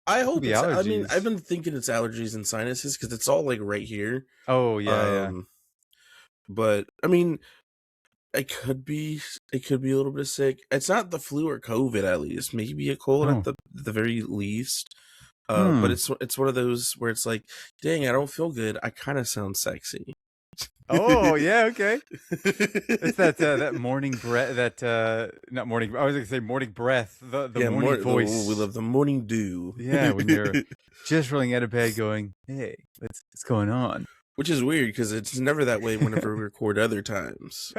I Could hope be it's. I mean, I've allergies. been thinking it's allergies and sinuses because it's all like right here. Oh yeah, yeah. Um, but I mean, I could be. It could be a little bit sick. It's not the flu or COVID, at least. Maybe a cold at Oh. the very least. But Hmm. it's one of those where it's like, dang, I don't feel good. I kind of sound sexy. Oh yeah, okay. It's that morning breath. That not morning. I was gonna say morning breath. The Yeah, morning we voice. love the morning dew. Yeah, when you're just rolling out of bed, going, "Hey, what's going on?" Which is weird because it's never that way whenever we record other times.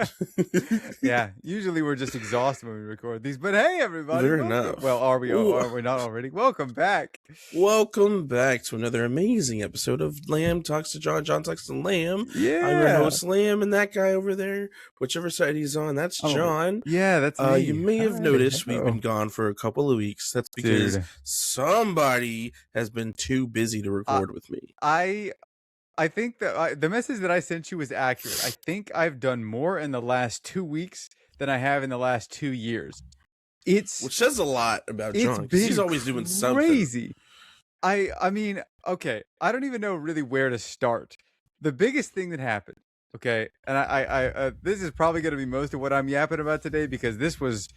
Yeah, usually we're just exhausted when we record these. But hey, everybody, Fair welcome. Well, enough. are we? Ooh, Are we not already? Welcome back. welcome back to another amazing episode of Lamb Talks to John. John Talks to Lamb. I'm your Yeah, host, Lamb, and that guy over there, whichever side he's on, that's I'm over. John. Yeah, that's You me. may have Hi, noticed we've hello, been gone for a couple of weeks. That's because dude. somebody has been too busy to I record with me. I I think that the message that I sent you was accurate. I think I've done more in the last 2 weeks than I have in the last 2 years. It's Which says a lot about it's John because he's been always doing something. crazy. I mean, okay, I don't even know really where to start. The biggest thing that happened, okay, and this is probably going to be most of what I'm yapping about today because this was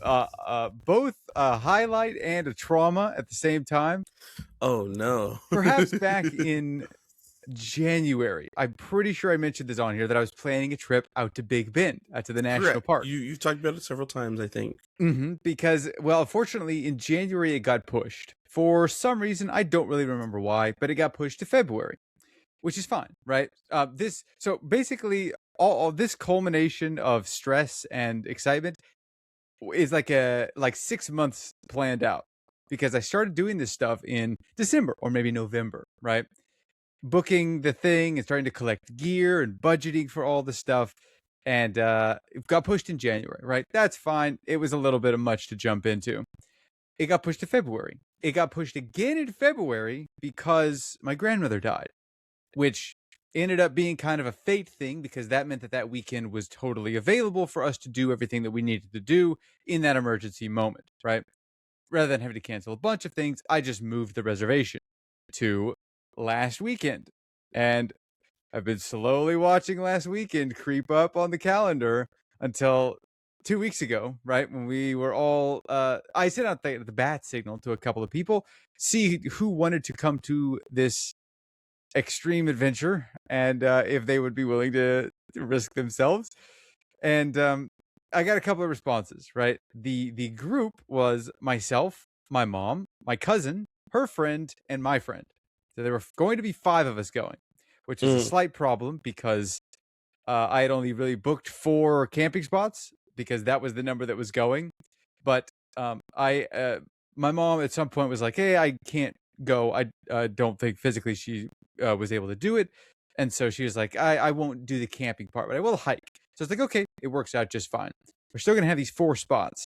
both a highlight and a trauma at the same time. Oh no. Perhaps back in January, I'm pretty sure I mentioned this on here that I was planning a trip out to Big Bend, to the national Correct. park. You've talked about it several times, I think. Because, well, unfortunately, in January it got pushed for some reason. I don't really remember why, but it got pushed to February, which is fine, right? So basically, all this culmination of stress and excitement is like 6 months planned out because I started doing this stuff in December or maybe November, right? Booking the thing and starting to collect gear and budgeting for all the stuff. And it got pushed in January, right? That's fine. It was a little bit of much to jump into. It got pushed to February. It got pushed again in February because my grandmother died, which ended up being kind of a fate thing because that meant that that weekend was totally available for us to do everything that we needed to do in that emergency moment, right? Rather than having to cancel a bunch of things, I just moved the reservation to last weekend. And I've been slowly watching last weekend creep up on the calendar until 2 weeks ago, right? When we were all, I sent out the bat signal to a couple of people, see who wanted to come to this extreme adventure and if they would be willing to risk themselves. And I got a couple of responses, right? The group was myself, my mom, my cousin, her friend, and my friend. So there were going to be 5 of us going, which is a Mm. slight problem because I had only really booked 4 camping spots because that was the number that was going. But my mom at some point was like, "Hey, I can't go. I don't think physically she was able to do it." And so she was like, I won't do the camping part, but I will hike. So it's like, okay, it works out just fine. We're still going to have these 4 spots.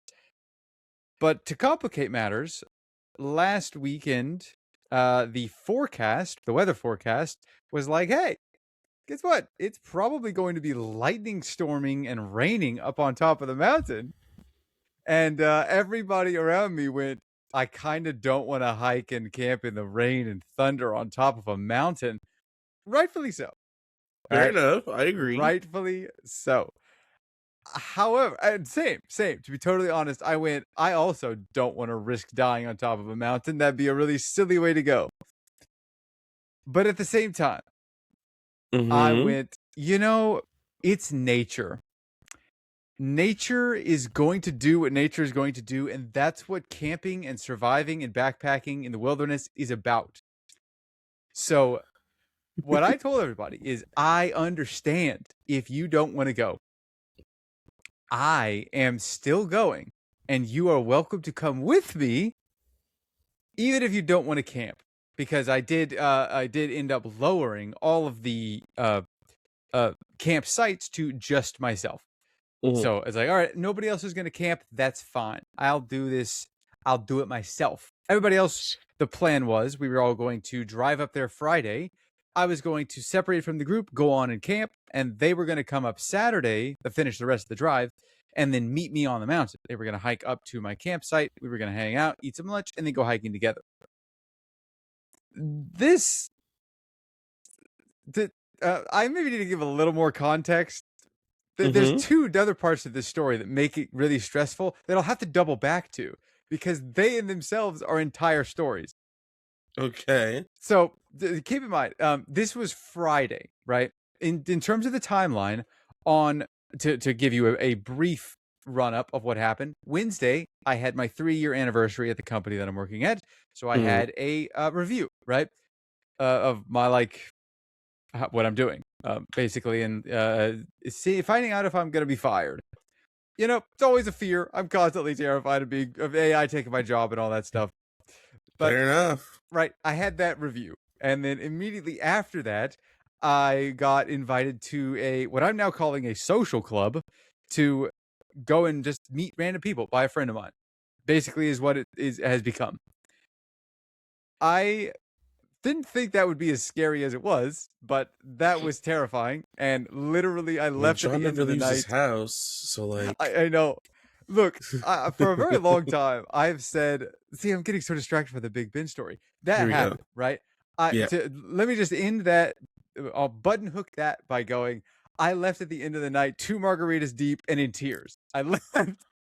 But to complicate matters, last weekend, the weather forecast was like, hey, guess what? It's probably going to be lightning storming and raining up on top of the mountain. And everybody around me went, I kind of don't want to hike and camp in the rain and thunder on top of a mountain. Rightfully so. All Fair right. enough. I agree. Rightfully so. However, and same. To be totally honest, I also don't want to risk dying on top of a mountain. That'd be a really silly way to go. But at the same time, I Mm-hmm. went, it's nature. Nature is going to do what nature is going to do. And that's what camping and surviving and backpacking in the wilderness is about. So, what I told everybody is I understand if you don't want to go. I am still going, and you are welcome to come with me, even if you don't want to camp, because I did end up lowering all of the camp sites to just myself. Mm-hmm. So it's like, all right, nobody else is going to camp. That's fine. I'll do this. I'll do it myself. Everybody else, the plan was we were all going to drive up there Friday. I was going to separate from the group, go on and camp, and they were going to come up Saturday to finish the rest of the drive and then meet me on the mountain. They were going to hike up to my campsite. We were going to hang out, eat some lunch, and then go hiking together. This, I maybe need to give a little more context. There's two other parts of this story that make it really stressful that I'll have to double back to because they in themselves are entire stories. Okay. So keep in mind, this was Friday, right? In terms of the timeline, on to give you a brief run up of what happened. Wednesday, I had my 3-year anniversary at the company that I'm working at, so I had a review, right, of my what I'm doing, basically, and finding out if I'm going to be fired. You know, it's always a fear. I'm constantly terrified of AI taking my job and all that stuff. But Fair enough. right, I had that review, and then immediately after that, I got invited to what I'm now calling a social club to go and just meet random people by a friend of mine. Basically, is what it has become. I didn't think that would be as scary as it was, but that was terrifying. And literally, I left at John the end never of the leaves his night. house, so like, I know. Look, for a very long time, I've said, see, I'm getting so distracted by the Big Ben story. here That we go. happened, right? Yeah. Let me just end that. I'll button hook that by going, I left at the end of the night 2 margaritas deep and in tears. I left.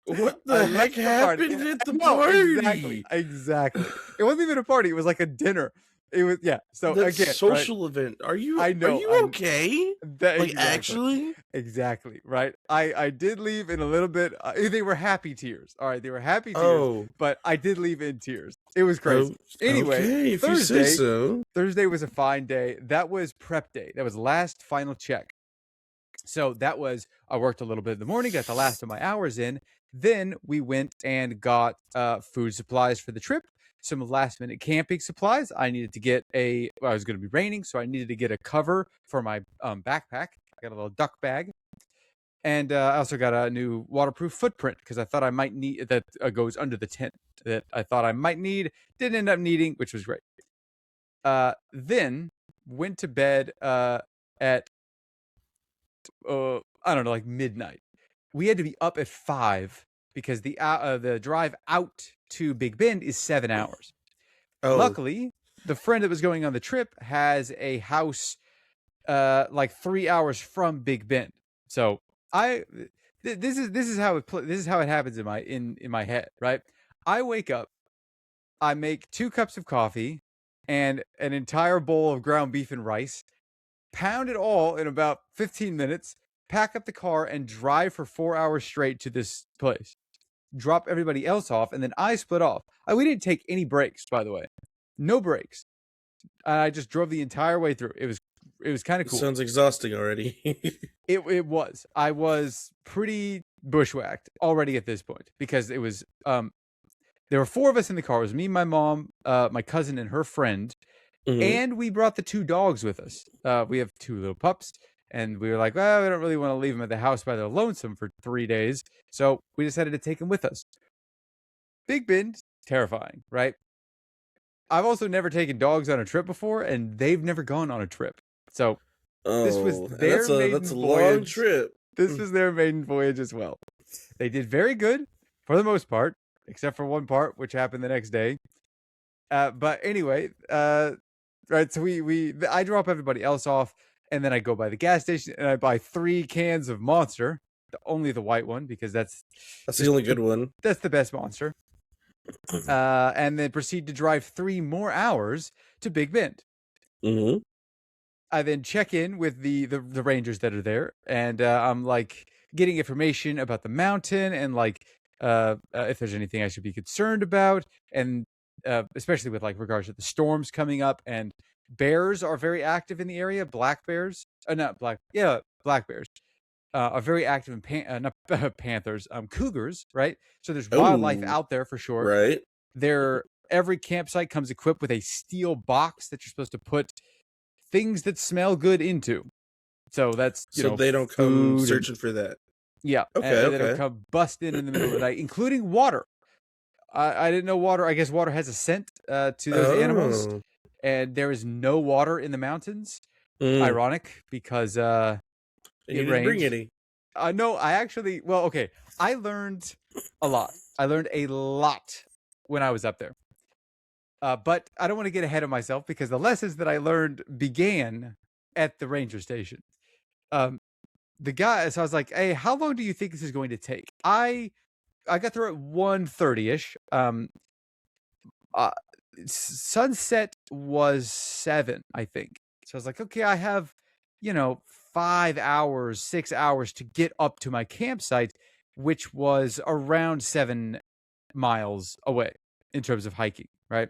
What I the heck left the party. happened at the No, party? exactly. It wasn't even a party. It was like a dinner. It was, yeah. So That again, right? social event. Are you I are know. you okay? Like Exactly. actually? Right. I did leave in a little bit. They were happy tears. All right, they were happy tears. Oh. But I did leave in tears. It was crazy. Anyway, okay, if you say so. Thursday was a fine day. That was prep day. That was last final check. So that was, I worked a little bit in the morning, got the last of my hours in. Then we went and got food supplies for the trip, some last minute camping supplies. I needed to get it was going to be raining, so I needed to get a cover for my backpack. I got a little duck bag. And I also got a new waterproof footprint because I thought I might need that goes under the tent that I thought I might need. Didn't end up needing, which was great. Then went to bed at I don't know, like midnight. We had to be up at 5 because the drive out to Big Bend is 7 hours. Oh. Luckily, the friend that was going on the trip has a house like 3 hours from Big Bend. So this is how it happens in my head, right? I wake up, I make 2 cups of coffee and an entire bowl of ground beef and rice, pound it all in about 15 minutes, pack up the car, and drive for 4 hours straight to this place. Drop everybody else off, and then I split off. We didn't take any breaks, by the way. No breaks. I just drove the entire way through. It was kind of cool. Sounds exhausting already. It was. I was pretty bushwhacked already at this point because it was there were 4 of us in the car. It was me, my mom, my cousin, and her friend. And we brought the 2 dogs with us. We have 2 little pups, and we were like, well, we don't really want to leave them at the house by their lonesome for 3 days. So we decided to take them with us. Big Bend, terrifying, right? I've also never taken dogs on a trip before, and they've never gone on a trip. So this was their maiden voyage. Long trip. This was their maiden voyage as well. They did very good for the most part, except for one part, which happened the next day. But anyway, right. So I drop everybody else off, and then I go by the gas station and I buy 3 cans of Monster, only the white one because that's the only good one. That's the best Monster. And then proceed to drive 3 more hours to Big Bend. I then check in with the rangers that are there, and I'm like getting information about the mountain and like if there's anything I should be concerned about, and especially with like regards to the storms coming up. And bears are very active in the area. Black bears, black bears are very active in not panthers, cougars, right? So there's wildlife out there for sure. Right. Every campsite comes equipped with a steel box that you're supposed to put things that smell good into. So that's so they don't come searching for that. Yeah. Okay. They don't come bust in the middle of the night, including water. I didn't know water. I guess water has a scent to those animals, and there is no water in the mountains. Ironic because you didn't bring any. No, I actually. Well, okay. I learned a lot. I learned a lot when I was up there. But I don't want to get ahead of myself because the lessons that I learned began at the ranger station. Um, the guy, so I was like, "Hey, how long do you think this is going to take?" I got through at 1:30 ish. Uh, sunset was 7, I think. So I was like, okay, I have, 5 hours, 6 hours to get up to my campsite, which was around 7 miles away in terms of hiking, right?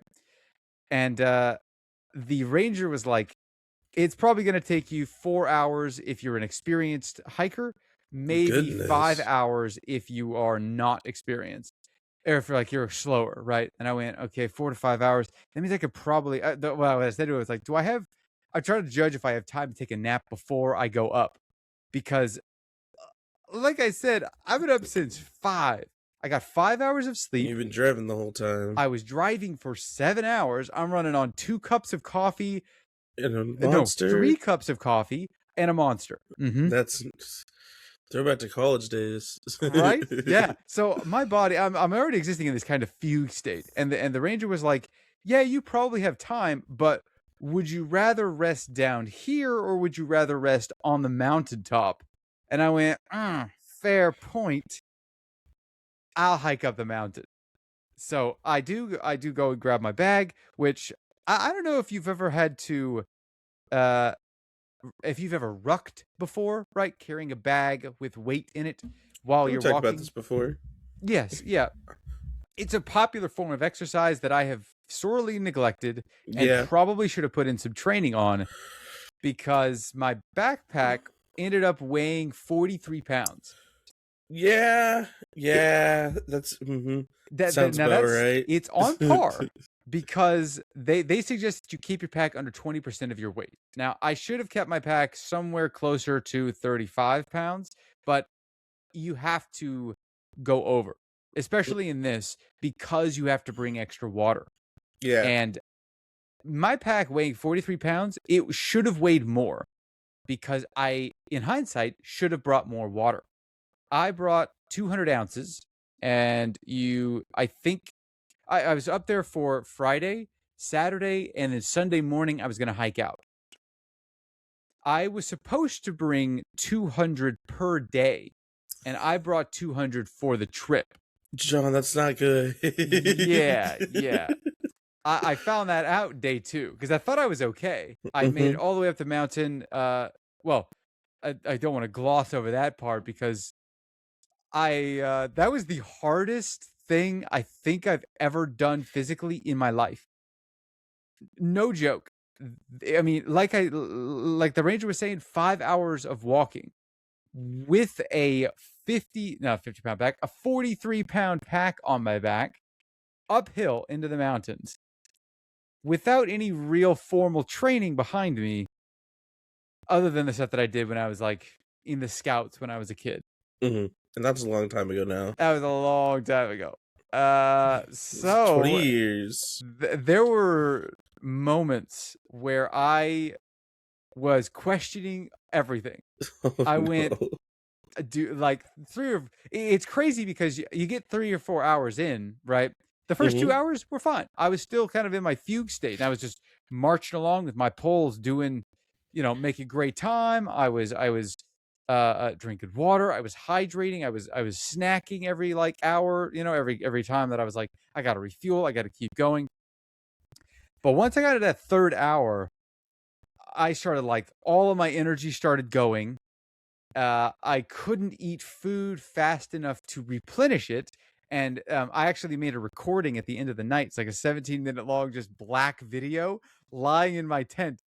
And the ranger was like, it's probably going to take you 4 hours if you're an experienced hiker, maybe five Goodness. hours if you are not experienced, or if like you're slower, right? And I went, okay, 4 to 5 hours. That means I could probably. What I said to it was like, do I have? I try to judge if I have time to take a nap before I go up, because, like I said, I've been up since 5. I got 5 hours of sleep. You've been driving the whole time. I was driving for 7 hours. I'm running on 2 cups of coffee. And a No, monster. 3 cups of coffee and a monster. Mm-hmm. That's throwback to college days. Right? Yeah. So my body, I'm already existing in this kind of fugue state. And the ranger was like, yeah, you probably have time, but would you rather rest down here or would you rather rest on the mountaintop? And I went, fair point. I'll hike up the mountain. So I do go and grab my bag, which I don't know if you've ever had to uh if you've ever rucked before, right? Carrying a bag with weight in it while We've you're talked about walking. this before. Yes, yeah. It's a popular form of exercise that I have sorely neglected and Yeah. probably should have put in some training on, because my backpack ended up weighing 43 pounds. Yeah. It, That's that sounds now about that's right. it's on par, because they suggest that you keep your pack under 20% of your weight. Now, I should have kept my pack somewhere closer to 35 pounds, but you have to go over, especially in this, because you have to bring extra water. Yeah. And my pack weighing 43 pounds, it should have weighed more, because I, in hindsight, should have brought more water. I brought 200 ounces, and I think I was up there for Friday, Saturday, and then Sunday morning I was going to hike out. I was supposed to bring 200 per day, and I brought 200 for the trip. John, that's not good. Yeah. I found that out day 2, because I thought I was okay. I made it all the way up the mountain. Well, I don't want to gloss over that part, because that was the hardest thing I think I've ever done physically in my life. No joke. I mean, like the ranger was saying, 5 hours of walking with a 50-pound pack, a 43-pound pack on my back, uphill into the mountains, without any real formal training behind me, other than the stuff that I did when I was like in the scouts when I was a kid. And that's a long time ago now. That was a long time ago. So 20 years. There were moments where I was questioning everything. I went, like it's crazy, because you get 3 or 4 hours in, right? The first 2 hours were fine. I was still kind of in my fugue state, and I was just marching along with my poles, doing, making great time. I was drinking water. I was hydrating. I was snacking every like hour, every time that I was like, I got to refuel. I got to keep going. But once I got to that 3rd hour, I started like all of my energy started going. I couldn't eat food fast enough to replenish it. And I actually made a recording at the end of the night. It's like a 17-minute long, just black video lying in my tent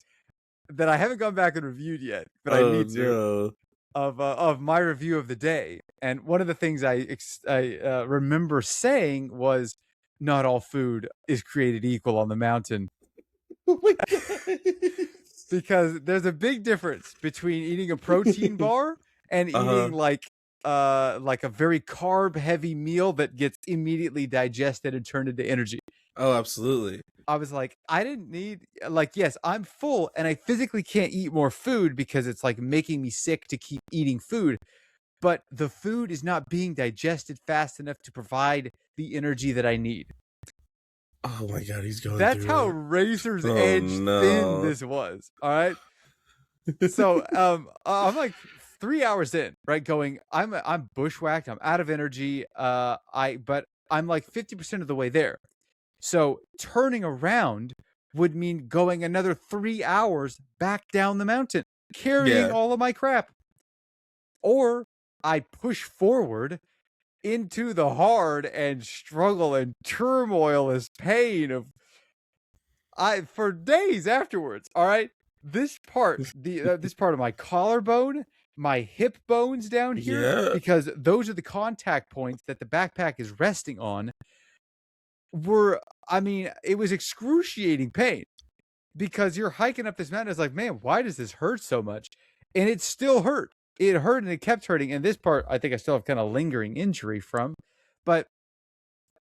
that I haven't gone back and reviewed yet, but I need to. No. Of my review of the day. And one of the things I remember saying was, not all food is created equal on the mountain. Oh my God. Because there's a big difference between eating a protein bar and eating like a very carb heavy meal that gets immediately digested and turned into energy. Oh, absolutely. I was like, I didn't need, like, yes, I'm full and I physically can't eat more food because it's like making me sick to keep eating food. but the food is not being digested fast enough to provide the energy that I need. Oh my god, he's going That's how through it. razor's Oh edge thin no. this was. All right. So I'm like 3 hours in, right? Going, I'm bushwhacked, I'm out of energy. But I'm like 50% of the way there. So turning around would mean going another 3 hours back down the mountain, carrying Yeah. all of my crap. Or I push forward into the hard and struggle and turmoilous pain of for days afterwards. All right, this part of my collarbone, my hip bones down here, Yeah. because those are the contact points that the backpack is resting on. I mean, it was excruciating pain because you're hiking up this mountain. It's like, man, why does this hurt so much? And it still hurt. It hurt and it kept hurting. And this part, I think I still have kind of lingering injury from, but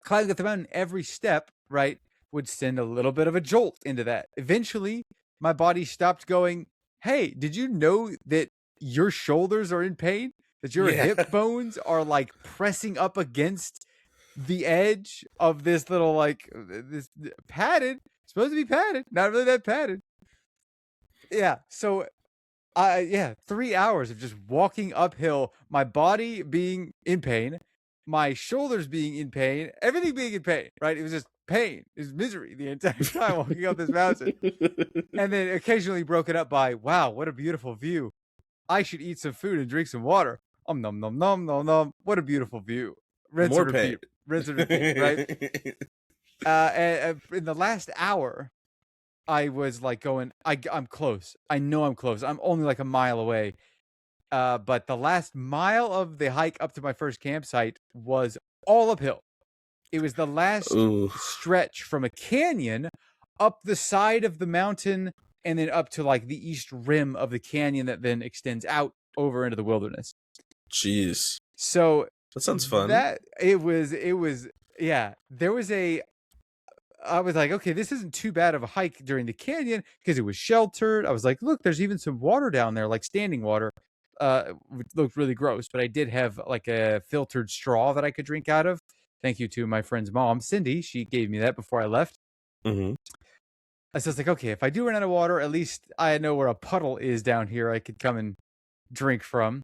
climbing up the mountain every step, right, would send a little bit of a jolt into that. Eventually, my body stopped going, hey, did you know that your shoulders are in pain? That your Yeah. hip bones are like pressing up against the edge of this little, like, this padded, supposed to be padded, not really that padded. Yeah. So 3 hours of just walking uphill, my body being in pain, my shoulders being in pain, everything being in pain, right? It was just pain, it was misery the entire time walking up this mountain. And then occasionally broken up by, wow, what a beautiful view. I should eat some food and drink some water. Nom nom nom nom nom. What a beautiful view. Rinse More and repeat. pain. Rinse and repeat, right? And in the last hour, I was like going, I'm close. I know I'm close. I'm only like a mile away. But the last mile of the hike up to my first campsite was all uphill. It was the last Ooh. stretch from a canyon up the side of the mountain and then up to like the east rim of the canyon that then extends out over into the wilderness. Jeez. So That sounds fun. It was yeah. I was like, okay, this isn't too bad of a hike during the canyon because it was sheltered. I was like, look, there's even some water down there, like standing water. Which looked really gross, but I did have like a filtered straw that I could drink out of. Thank you to my friend's mom, Cindy. She gave me that before I left. Mm-hmm. I was like, okay, if I do run out of water, at least I know where a puddle is down here I could come and drink from.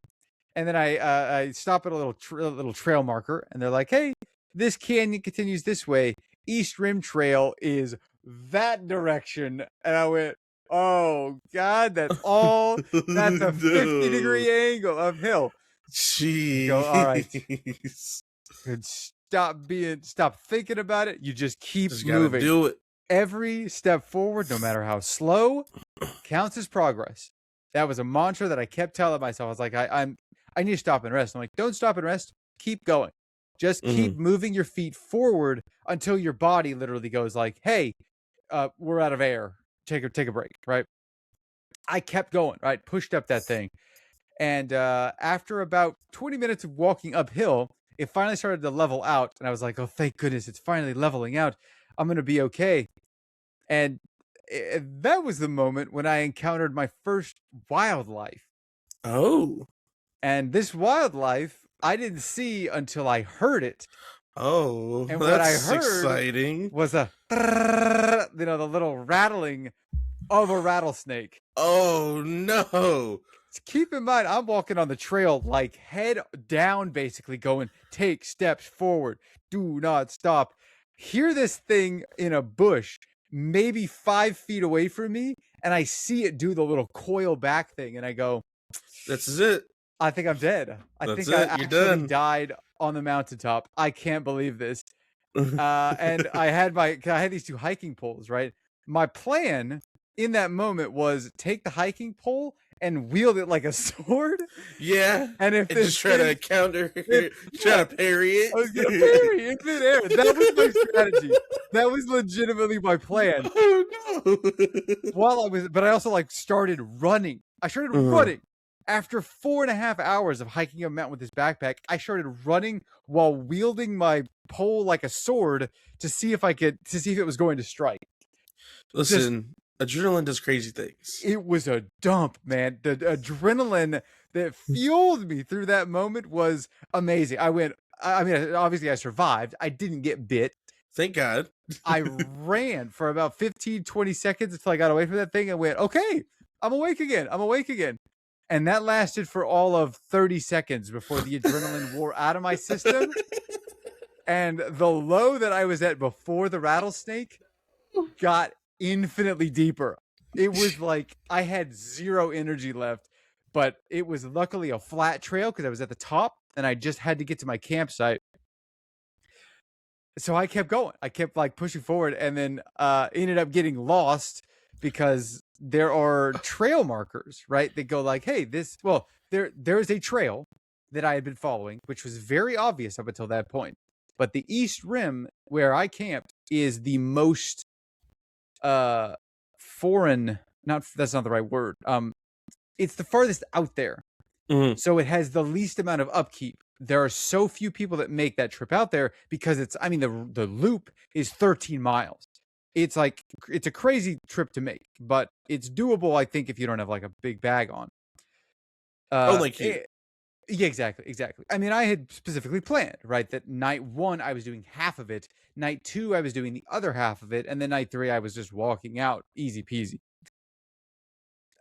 And then I stop at a little trail marker, and they're like, hey, this canyon continues this way. East Rim Trail is that direction. And I went, oh, God, that's all. That's a 50-degree angle uphill. Jeez. Go, all right. And stop thinking about it. You just keep moving. Do it. Every step forward, no matter how slow, counts as progress. That was a mantra that I kept telling myself. I was like, I need to stop and rest. I'm like, don't stop and rest. Keep going. Just keep moving your feet forward until your body literally goes like, hey, we're out of air. Take a break, right? I kept going, right? Pushed up that thing. And after about 20 minutes of walking uphill, it finally started to level out. And I was like, oh, thank goodness, it's finally leveling out. I'm going to be okay. And that was the moment when I encountered my first wildlife. Oh. And this wildlife, I didn't see until I heard it. Oh, and what what I heard exciting. Was the little rattling of a rattlesnake. Oh, no. Keep in mind, I'm walking on the trail like head down, basically going, take steps forward. Do not stop. Hear this thing in a bush, maybe 5 feet away from me, and I see it do the little coil back thing, and I go, this is it. I think I'm dead. I think I actually died on the mountaintop. I can't believe this. And I had these 2 hiking poles, right? My plan in that moment was take the hiking pole and wield it like a sword. Yeah. And if this just try to counter, try to parry it. I was gonna parry in midair. That was my strategy. That was legitimately my plan. Oh no. But I also like started running. I started running. After 4.5 hours of hiking a mountain with this backpack, I started running while wielding my pole like a sword to see if it was going to strike. Listen, adrenaline does crazy things. It was a dump, man. The adrenaline that fueled me through that moment was amazing. I mean, obviously I survived. I didn't get bit. Thank God. I ran for about 15, 20 seconds until I got away from that thing and went, okay, I'm awake again. I'm awake again. And that lasted for all of 30 seconds before the adrenaline wore out of my system. And the low that I was at before the rattlesnake got infinitely deeper. It was like I had zero energy left, but it was luckily a flat trail because I was at the top and I just had to get to my campsite. So I kept going. I kept like pushing forward and then ended up getting lost because there are trail markers, right? That go like, hey, there's a trail that I had been following, which was very obvious up until that point. But the East Rim where I camped is the most foreign, not that's not the right word. It's the farthest out there. Mhm. So it has the least amount of upkeep. There are so few people that make that trip out there because the loop is 13 miles. It's a crazy trip to make, but it's doable, I think, if you don't have like a big bag on. Oh, like you. Yeah, exactly. I mean, I had specifically planned, right, that night 1 I was doing half of it, night 2 I was doing the other half of it, and then night 3 I was just walking out, easy peasy.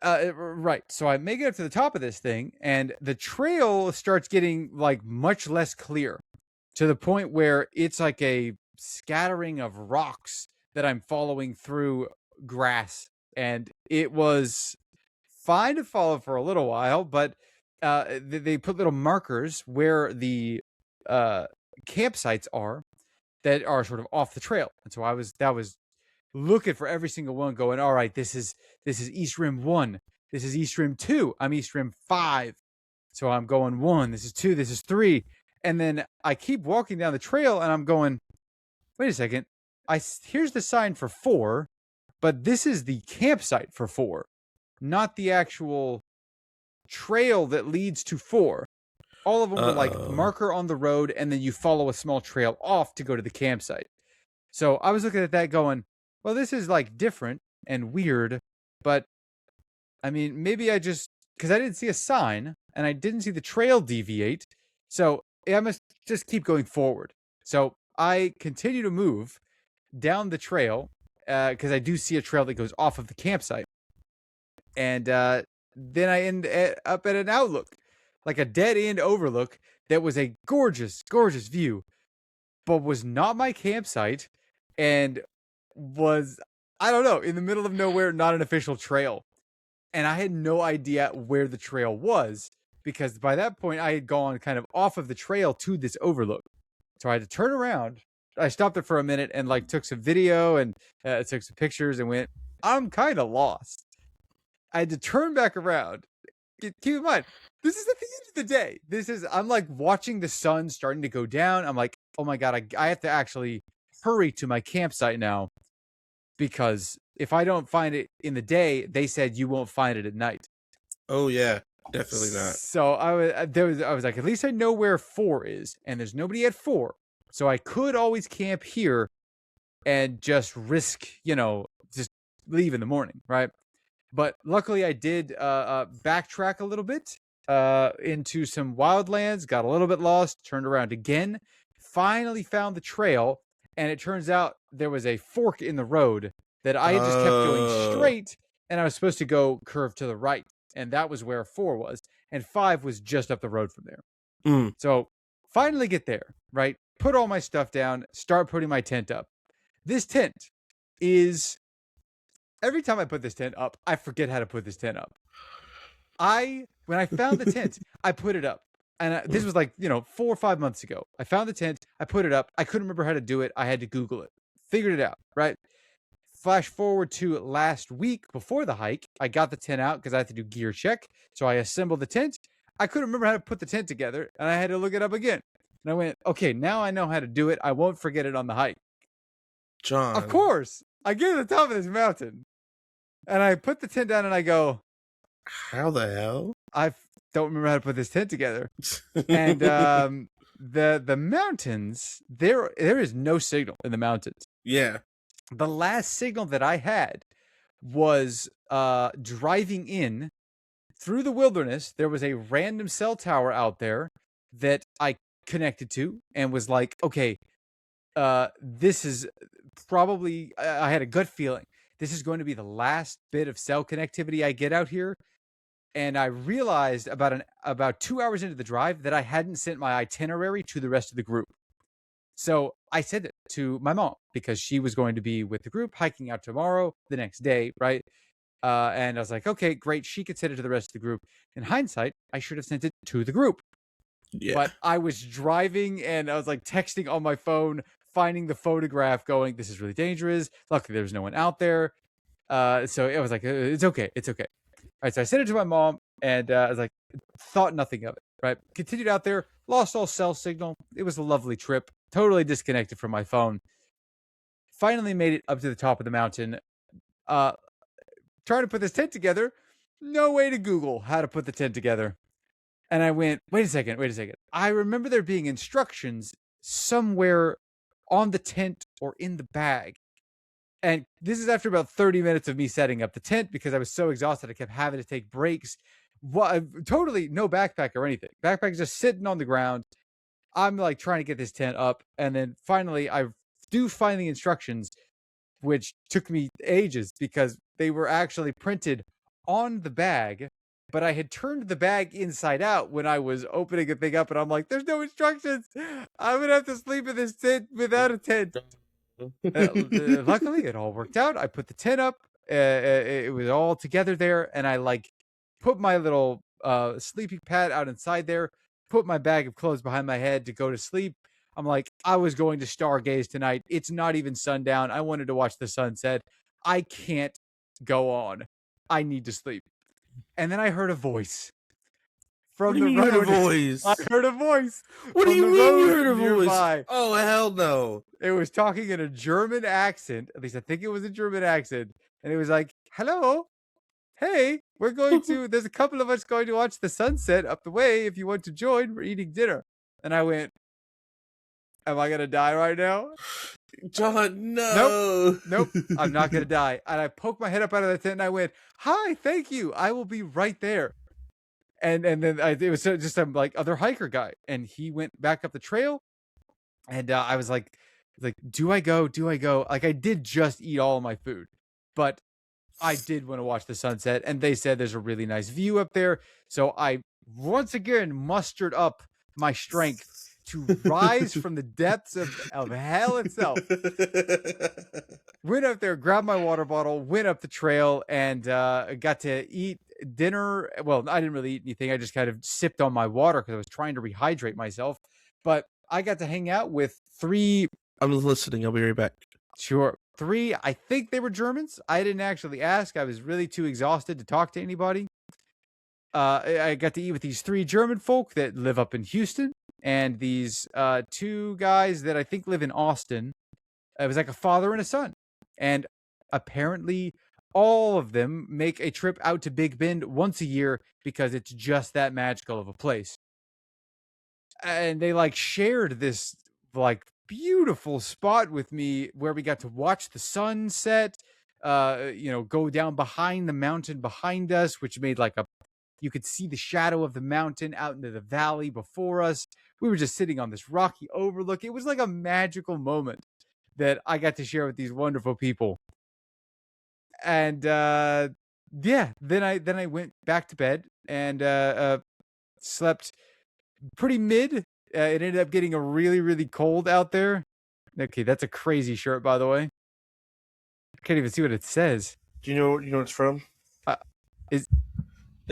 Right. So I make it up to the top of this thing, and the trail starts getting like much less clear to the point where it's like a scattering of rocks that I'm following through grass. And it was fine to follow for a little while, but they put little markers where the campsites are that are sort of off the trail. And so that was looking for every single one, going, all right, this is East Rim 1, this is East Rim 2, I'm East Rim 5, so I'm going 1, this is 2, this is 3, and then I keep walking down the trail, and I'm going, wait a second, here's the sign for 4, but this is the campsite for 4, not the actual trail that leads to 4. All of them were like marker on the road, and then you follow a small trail off to go to the campsite. So I was looking at that going, well, this is like different and weird, but I mean, maybe because I didn't see a sign and I didn't see the trail deviate. So I must just keep going forward. So I continue to move down the trail because I do see a trail that goes off of the campsite. And then I end up at an outlook, like a dead end overlook that was a gorgeous, gorgeous view, but was not my campsite and was, I don't know, in the middle of nowhere, not an official trail. And I had no idea where the trail was because by that point I had gone kind of off of the trail to this overlook. So I had to turn around. I stopped there for a minute and like took some video and took some pictures and went, I'm kind of lost. I had to turn back around. Keep in mind, this is at the end of the day. I'm like watching the sun starting to go down. I'm like, oh my God, I have to actually hurry to my campsite now because if I don't find it in the day, they said you won't find it at night. Oh yeah, definitely not. So I was like, at least I know where 4 is, and there's nobody at 4, so I could always camp here and just risk, just leave in the morning, right? But luckily, I did backtrack a little bit into some wildlands, got a little bit lost, turned around again, finally found the trail, and it turns out there was a fork in the road that I had just kept going straight, and I was supposed to go curve to the right, and that was where 4 was, and 5 was just up the road from there. So finally get there, right? Put all my stuff down, start putting my tent up. This tent is... Every time I put this tent up, I forget how to put this tent up. When I found the tent, I put it up. And this was like, 4 or 5 months ago. I found the tent, I put it up. I couldn't remember how to do it. I had to Google it. Figured it out, right? Flash forward to last week before the hike. I got the tent out because I had to do gear check. So I assembled the tent. I couldn't remember how to put the tent together, and I had to look it up again. And I went, okay, now I know how to do it. I won't forget it on the hike. John. Of course. I get to the top of this mountain. And I put the tent down and I go, how the hell? I don't remember how to put this tent together. And the mountains, there is no signal in the mountains. Yeah. The last signal that I had was driving in through the wilderness, there was a random cell tower out there that I connected to and was like, okay, this is probably, I had a gut feeling. This is going to be the last bit of cell connectivity I get out here. And I realized about 2 hours into the drive that I hadn't sent my itinerary to the rest of the group. So I sent it to my mom because she was going to be with the group hiking out tomorrow, the next day, right? And I was like, okay, great. She could send it to the rest of the group. In hindsight, I should have sent it to the group. Yeah. But I was driving and I was like texting on my phone, finding the photograph, going, this is really dangerous. Luckily, there was no one out there. So it was like, it's okay. It's okay. All right. So I sent it to my mom and I was like, thought nothing of it. Right. Continued out there, lost all cell signal. It was a lovely trip. Totally disconnected from my phone. Finally made it up to the top of the mountain. Trying to put this tent together. No way to Google how to put the tent together. And I went, wait a second. I remember there being instructions somewhere on the tent or in the bag. And this is after about 30 minutes of me setting up the tent because I was so exhausted. I kept having to take breaks. Totally no backpack or anything. Backpack's just sitting on the ground. I'm like trying to get this tent up. And then finally, I do find the instructions, which took me ages because they were actually printed on the bag. But I had turned the bag inside out when I was opening a thing up, and I'm like, there's no instructions. I'm going to have to sleep in this tent without a tent. Luckily, it all worked out. I put the tent up. It was all together there, and I like put my little sleeping pad out inside there, put my bag of clothes behind my head to go to sleep. I'm like, I was going to stargaze tonight. It's not even sundown. I wanted to watch the sunset. I can't go on. I need to sleep. And then I heard a voice What from do the you mean you road. heard a voice? I heard a voice. What do from you the mean you road heard a nearby. voice? Oh, hell no. It was talking in a German accent. At least I think it was a German accent. And it was like, hello. Hey, there's a couple of us going to watch the sunset up the way. If you want to join, we're eating dinner. And I went, am I going to die right now? John, no. Nope. I'm not going to die. And I poked my head up out of the tent and I went, hi, thank you. I will be right there. And then it was just some like other hiker guy. And he went back up the trail. And I was like, do I go? Like I did just eat all of my food, but I did want to watch the sunset. And they said there's a really nice view up there. So I once again mustered up my strength to rise from the depths of hell itself. Went up there, grabbed my water bottle, went up the trail, and got to eat dinner. Well, I didn't really eat anything. I just kind of sipped on my water because I was trying to rehydrate myself. But I got to hang out with three. I'm listening. I'll be right back. Sure. Three, I think they were Germans. I didn't actually ask. I was really too exhausted to talk to anybody. I got to eat with these three German folk that live up in Houston and these two guys that I think live in Austin. It was like a father and a son. And apparently all of them make a trip out to Big Bend once a year because it's just that magical of a place. And they like shared this like beautiful spot with me where we got to watch the sunset, go down behind the mountain behind us, which made like you could see the shadow of the mountain out into the valley before us. We were just sitting on this rocky overlook. It was like a magical moment that I got to share with these wonderful people. And then I went back to bed and slept pretty mid. It ended up getting a really, really cold out there. Okay, that's a crazy shirt, by the way. I can't even see what it says. Do you know what it's from? It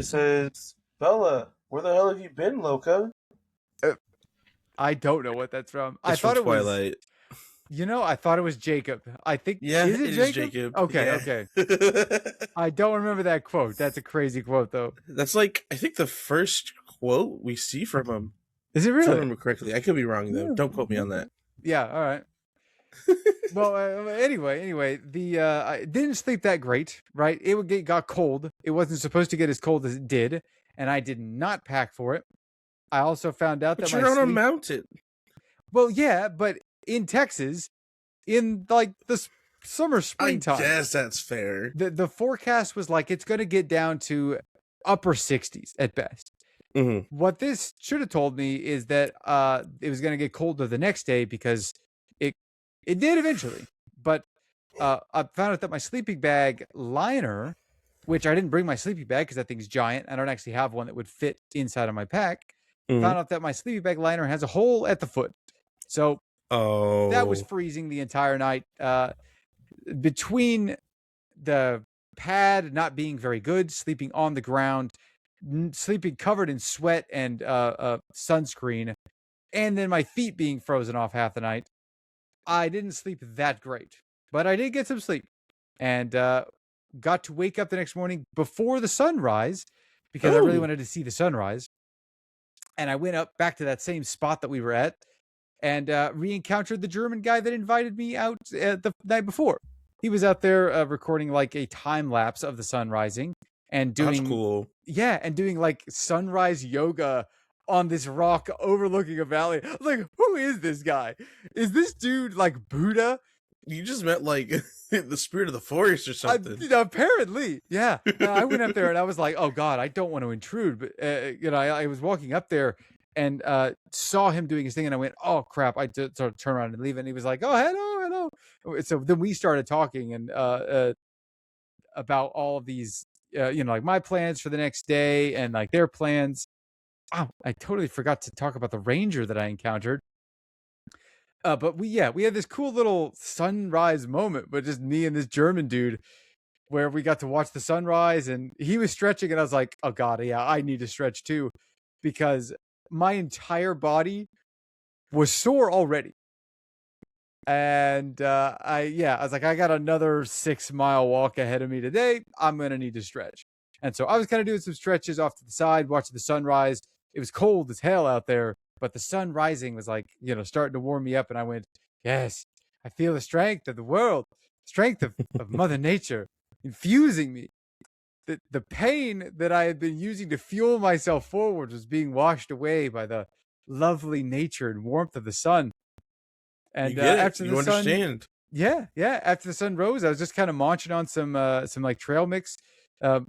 says, Bella, where the hell have you been, Loca? I don't know what that's from. I thought it was Twilight. I thought it was Jacob. I think is it Jacob? Okay. I don't remember that quote. That's a crazy quote, though. That's like I think the first quote we see from him. Is it really? If I remember correctly. I could be wrong though. Don't quote me on that. Yeah. All right. Well, anyway, I didn't sleep that great, right? It got cold. It wasn't supposed to get as cold as it did, and I did not pack for it. I also found out that you're on a mountain. Well, yeah, but in Texas, in like the springtime. I guess that's fair. The forecast was like it's going to get down to upper 60s at best. Mhm. What this should have told me is that it was going to get colder the next day, because it it did eventually. But I found out that my sleeping bag liner, which I didn't bring my sleeping bag because that thing's giant. I don't actually have one that would fit inside of my pack. Mhm. Found out that my sleeping bag liner has a hole at the foot. So that was Oh. freezing the entire night. Between the pad not being very good, sleeping on the ground, sleeping covered in sweat and sunscreen, and then my feet being frozen off half the night, I didn't sleep that great. But I did get some sleep, and got to wake up the next morning before the sunrise, because I really Oh. wanted to see the sunrise. And I went up back to that same spot that we were at, and re-encountered the German guy that invited me out the night before. He was out there recording like a time lapse of the sun rising, and That's doing, cool. yeah, and doing like sunrise yoga on this rock overlooking a valley. I was like, who is this guy? Is this dude like Buddha? You just met like the spirit of the forest or something. Apparently, yeah. I went up there and I was like, "Oh God, I don't want to intrude." But I was walking up there and saw him doing his thing, and I went, "Oh crap!" I did sort of turn around and leave, and he was like, "Oh, hello, hello." So then we started talking and about all of these, like my plans for the next day and like their plans. Oh, I totally forgot to talk about the ranger that I encountered. But we had this cool little sunrise moment, but just me and this German dude, where we got to watch the sunrise, and he was stretching, and I was like, oh God, yeah, I need to stretch too, because my entire body was sore already. And I was like, I got another 6 mile walk ahead of me today. I'm gonna need to stretch. And so I was kind of doing some stretches off to the side, watching the sunrise. It was cold as hell out there, but the sun rising was like, starting to warm me up. And I went, yes, I feel the strength of the world, strength of Mother Nature infusing me. The pain that I had been using to fuel myself forward was being washed away by the lovely nature and warmth of the sun. You And get it. after the You sun, understand. yeah, after the sun rose, I was just kind of munching on some like trail mix.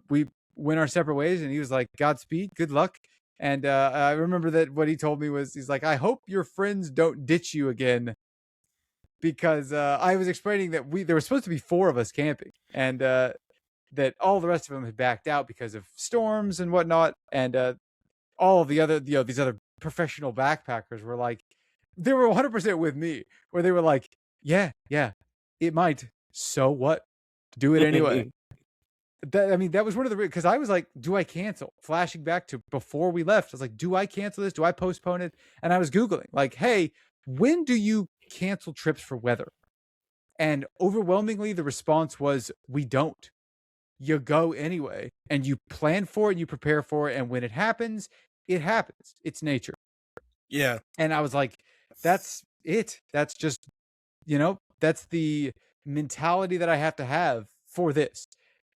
We went our separate ways, and he was like, "Godspeed, good luck." And I remember that what he told me was, he's like, "I hope your friends don't ditch you again," because I was explaining that there were supposed to be 4 of us camping, and that all the rest of them had backed out because of storms and whatnot, and all of the other, these other professional backpackers were like, they were 100% with me, where they were like, yeah, it might. So what? Do it anyway. That was one of the, because I was like, do I cancel? Flashing back to before we left, I was like, do I cancel this? Do I postpone it? And I was Googling, like, hey, when do you cancel trips for weather? And overwhelmingly, the response was, we don't. You go anyway, and you plan for it, and you prepare for it, and when it happens, it happens. It's nature. Yeah. And I was like, that's it. That's just, that's the mentality that I have to have for this.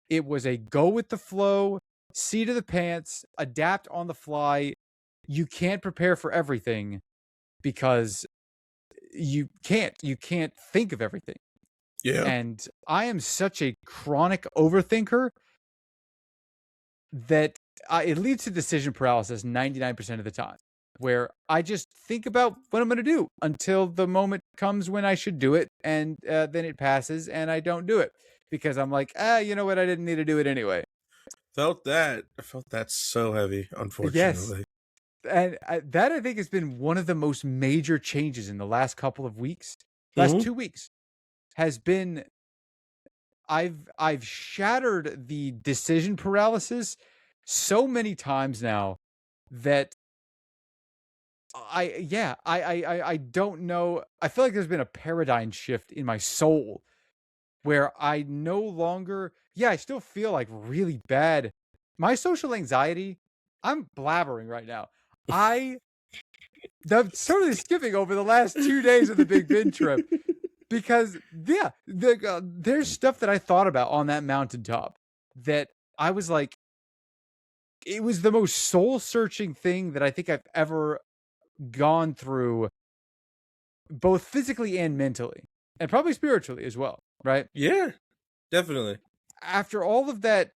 It was a go with the flow, seat of the pants, adapt on the fly. You can't prepare for everything, because you can't think of everything. Yeah. And I am such a chronic overthinker that it leads to decision paralysis 99% of the time, where I just think about what I'm going to do until the moment comes when I should do it. And then it passes and I don't do it, because I'm like, you know what? I didn't need to do it anyway. Felt that. I felt that so heavy, Yes. unfortunately. And that, I think, has been one of the most major changes in the last couple of weeks. Last Mhm. 2 weeks has been, I've shattered the decision paralysis so many times now that I don't know. I feel like there's been a paradigm shift in my soul, where I no longer, I still feel like really bad. My social anxiety, I'm blabbering right now. I'm totally skipping over the last 2 days of the Big Bend trip, because there's stuff that I thought about on that mountaintop that I was like, it was the most soul searching thing that I think I've ever gone through, both physically and mentally, and probably spiritually as well, right? Yeah. Definitely. After all of that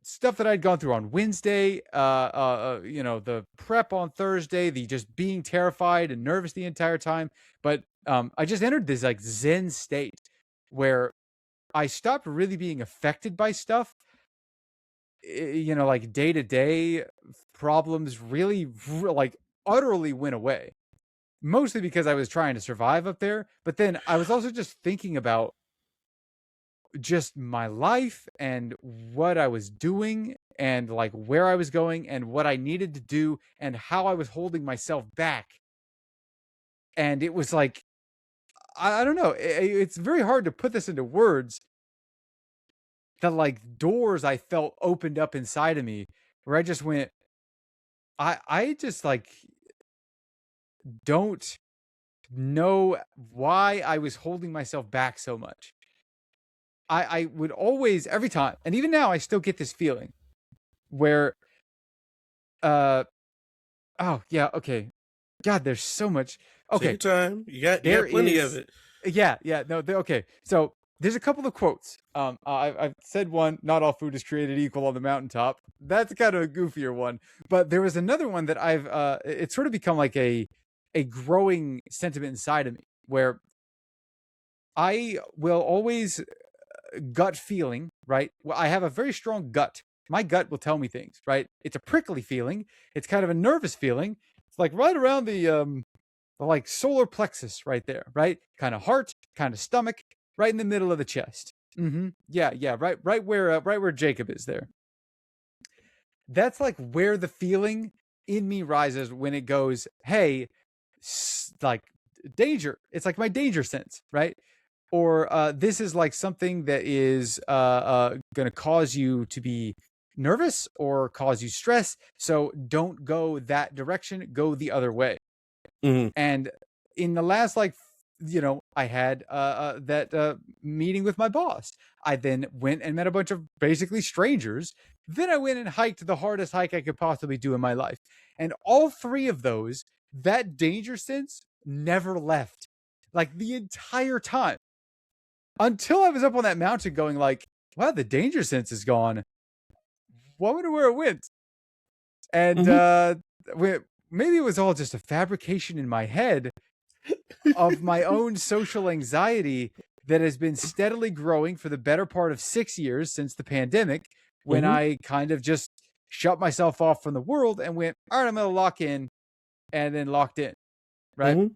stuff that I'd gone through on Wednesday, the prep on Thursday, the just being terrified and nervous the entire time. But I just entered this like Zen state where I stopped really being affected by stuff. Like day to day problems really like utterly went away. Mostly because I was trying to survive up there. But then I was also just thinking about just my life and what I was doing and like where I was going and what I needed to do and how I was holding myself back. And it was like, I don't know. It's very hard to put this into words. The like doors I felt opened up inside of me where I just went, I just like don't know why I was holding myself back so much. I would always, every time, and even now, I still get this feeling where, oh yeah, okay, God, there's so much. Take Okay, your time. You there got plenty of is, it. yeah, no, okay. So there's a couple of quotes. I've said one. Not all food is created equal on the mountaintop. That's kind of a goofier one, but there was another one that it's sort of become like a growing sentiment inside of me where I will always gut feeling, right? Well, I have a very strong gut. My gut will tell me things, right? It's a prickly feeling. It's kind of a nervous feeling. It's like right around the like solar plexus right there, right? Kind of heart, kind of stomach, right in the middle of the chest. Yeah, right where Jacob is there. That's like where the feeling in me rises when it goes, hey, like danger. It's like my danger sense, right? Or this is like something that is going to cause you to be nervous or cause you stress. So don't go that direction. Go the other way. Mm-hmm. And in the last I had that meeting with my boss. I then went and met a bunch of basically strangers. Then I went and hiked the hardest hike I could possibly do in my life. And all three of those, that danger sense never left. Like the entire time. Until I was up on that mountain going like, wow, the danger sense is gone. Wonder where it went. And Mm-hmm. maybe it was all just a fabrication in my head of my own social anxiety that has been steadily growing for the better part of 6 years since the pandemic, when Mm-hmm. I kind of just shut myself off from the world and went, all right, I'm going to lock in, and then locked in. Right. Mm-hmm.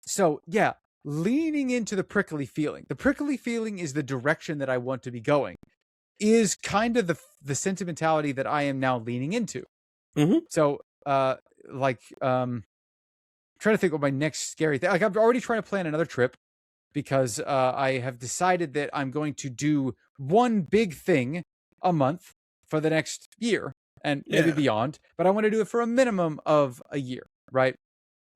So yeah, leaning into the prickly feeling. The prickly feeling is the direction that I want to be going. Is kind of the sentimentality that I am now leaning into. Mm-hmm. So trying to think of my next scary thing. Like I'm already trying to plan another trip because I have decided that I'm going to do one big thing a month for the next year and maybe Yeah. beyond, but I want to do it for a minimum of a year, right?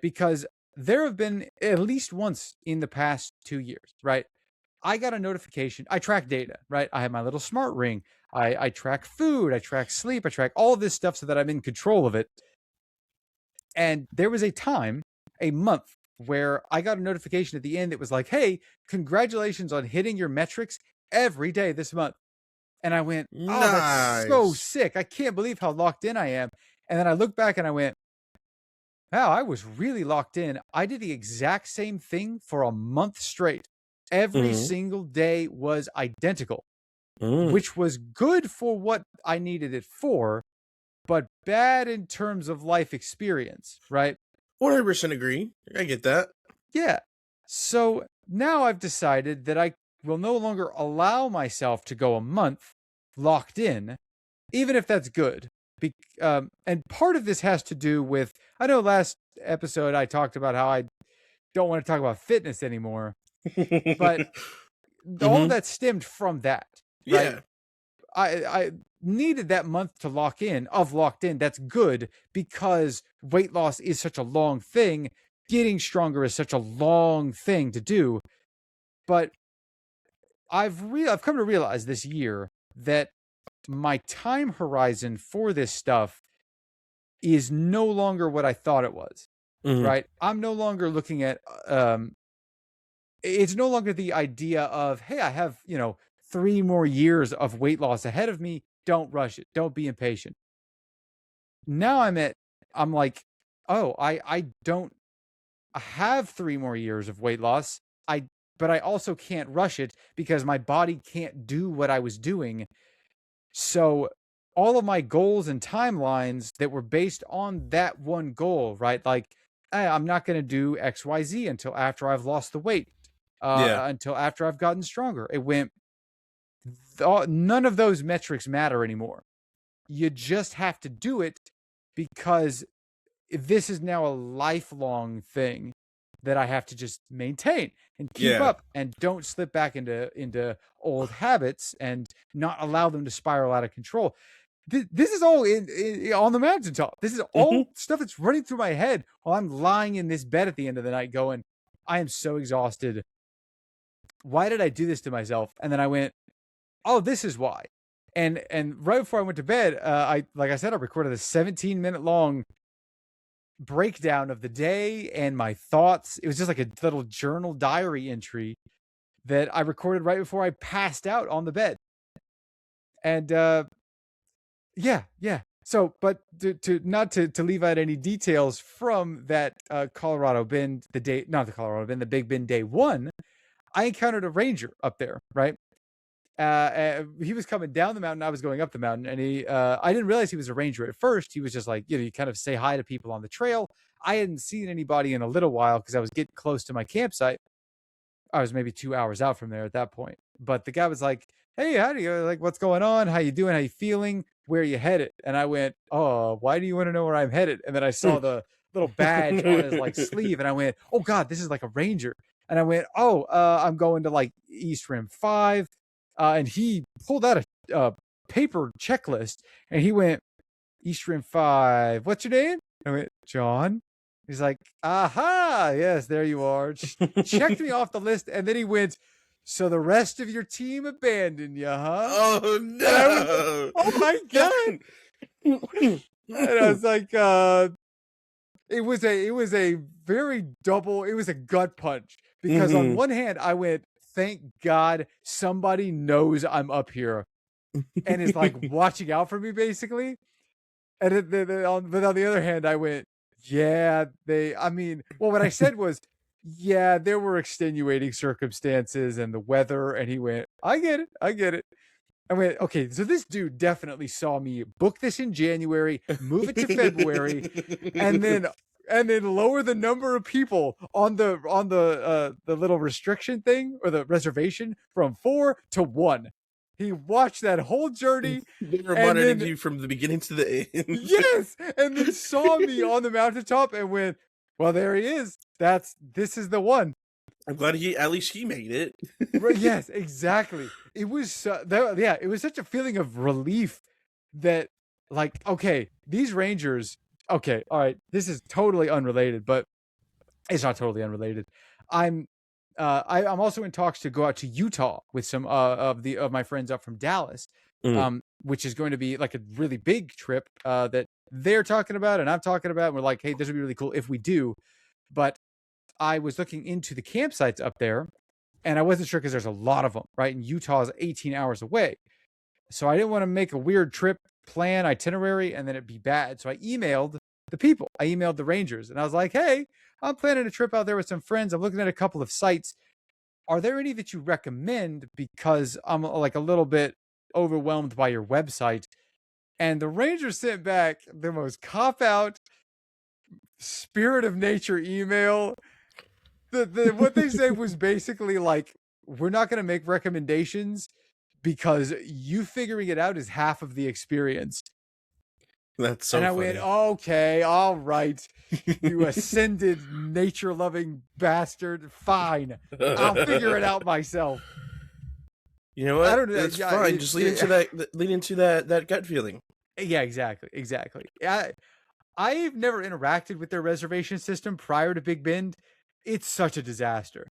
Because there have been at least once in the past 2 years, right? I got a notification. I track data, right? I have my little smart ring. I track food. I track sleep. I track all of this stuff so that I'm in control of it. And there was a month, where I got a notification at the end that was like, hey, congratulations on hitting your metrics every day this month. And I went, oh, that's so Nice. sick. I can't believe how locked in I am. And then I looked back and I went, wow, I was really locked in. I did the exact same thing for a month straight. Every Mm-hmm. single day was identical, Mm-hmm. which was good for what I needed it for, but bad in terms of life experience, right? 100% agree. I get that. Yeah. So now I've decided that I will no longer allow myself to go a month locked in, even if that's good. And part of this has to do with, I know last episode I talked about how I don't want to talk about fitness anymore, but all of Mm-hmm. that stemmed from that, right? Yeah. I needed that month to locked in. That's good because weight loss is such a long thing. Getting stronger is such a long thing to do. But I've come to realize this year that my time horizon for this stuff is no longer what I thought it was. Mm-hmm. Right? I'm no longer looking at it's no longer the idea of, hey, I have, 3 more years of weight loss ahead of me. Don't rush it. Don't be impatient. Now I'm like, oh, I don't have 3 more years of weight loss. But I also can't rush it because my body can't do what I was doing. So all of my goals and timelines that were based on that one goal, right? Like, I'm not going to do XYZ until after I've lost the weight, Yeah. until after I've gotten stronger. It went, none of those metrics matter anymore. You just have to do it because this is now a lifelong thing that I have to just maintain and keep Yeah. up and don't slip back into old habits and not allow them to spiral out of control. This is all on the mountaintop. This is Mhm. all stuff that's running through my head while I'm lying in this bed at the end of the night going, I am so exhausted. Why did I do this to myself? And then I went, oh, this is why. And right before I went to bed, like I said, I recorded a 17-minute long breakdown of the day and my thoughts. It was just like a little journal diary entry that I recorded right before I passed out on the bed. And yeah. So, but to not to leave out any details from that Colorado Bend, not the Colorado Bend, the Big Bend day one, I encountered a ranger up there, right? He was coming down the mountain. I was going up the mountain, and I didn't realize he was a ranger at first. He was just like, you kind of say hi to people on the trail. I hadn't seen anybody in a little while because I was getting close to my campsite. I was maybe 2 hours out from there at that point. But the guy was like, "Hey, how do you like? What's going on? How you doing? How you feeling? Where you headed?" And I went, "Oh, why do you want to know where I'm headed?" And then I saw the little badge on his like sleeve, and I went, "Oh God, this is like a ranger." And I went, "Oh, I'm going to like East Rim 5." And he pulled out a paper checklist, and he went, "East Rim 5. What's your name?" I went, "John." He's like, "Aha, yes, there you are." Checked me off the list, and then he went, "So the rest of your team abandoned you, huh?" Oh And I went, no. "Oh my God." And I was like, it was a very double, it was a gut punch because on Mhm. one hand I went, thank God somebody knows I'm up here and is like watching out for me basically. And but on the other hand, I went, yeah, I mean, well, what I said was, yeah, there were extenuating circumstances and the weather. And he went, I get it. I get it. I went, okay, so this dude definitely saw me book this in January, move it to February, and then lower the number of people on the little restriction thing or the reservation from 4 to 1. He watched that whole journey They were and monitoring then you from the beginning to the end. yes, and then saw me on the mountaintop and went, well, there he is. This is the one. I'm glad at least he made it. Right, yes, exactly. It was yeah, it was such a feeling of relief that like, okay, these rangers, okay, all right, this is totally unrelated, but it's not totally unrelated. I'm I'm also in talks to go out to Utah with some of my friends up from Dallas, Mm. which is going to be like a really big trip that they're talking about and I'm talking about. And we're like, hey, this would be really cool if we do. But I was looking into the campsites up there, and I wasn't sure because there's a lot of them, right? And Utah is 18 hours away, so I didn't want to make a weird trip plan itinerary and then it'd be bad. So I emailed the people. I emailed the rangers, and I was like, hey, I'm planning a trip out there with some friends. I'm looking at a couple of sites. Are there any that you recommend? Because I'm like a little bit overwhelmed by your website. And the Rangers sent back the most cop out, spirit of nature email. What they said was basically like, we're not going to make recommendations because you figuring it out is half of the experience. That's And so I went, funny. okay, all right, you ascended nature loving bastard. Fine, I'll figure it out myself. You know I what? don't know. That's Yeah, fine. Just lean into that gut feeling. yeah, exactly. I've never interacted with their reservation system prior to Big Bend. It's such a disaster.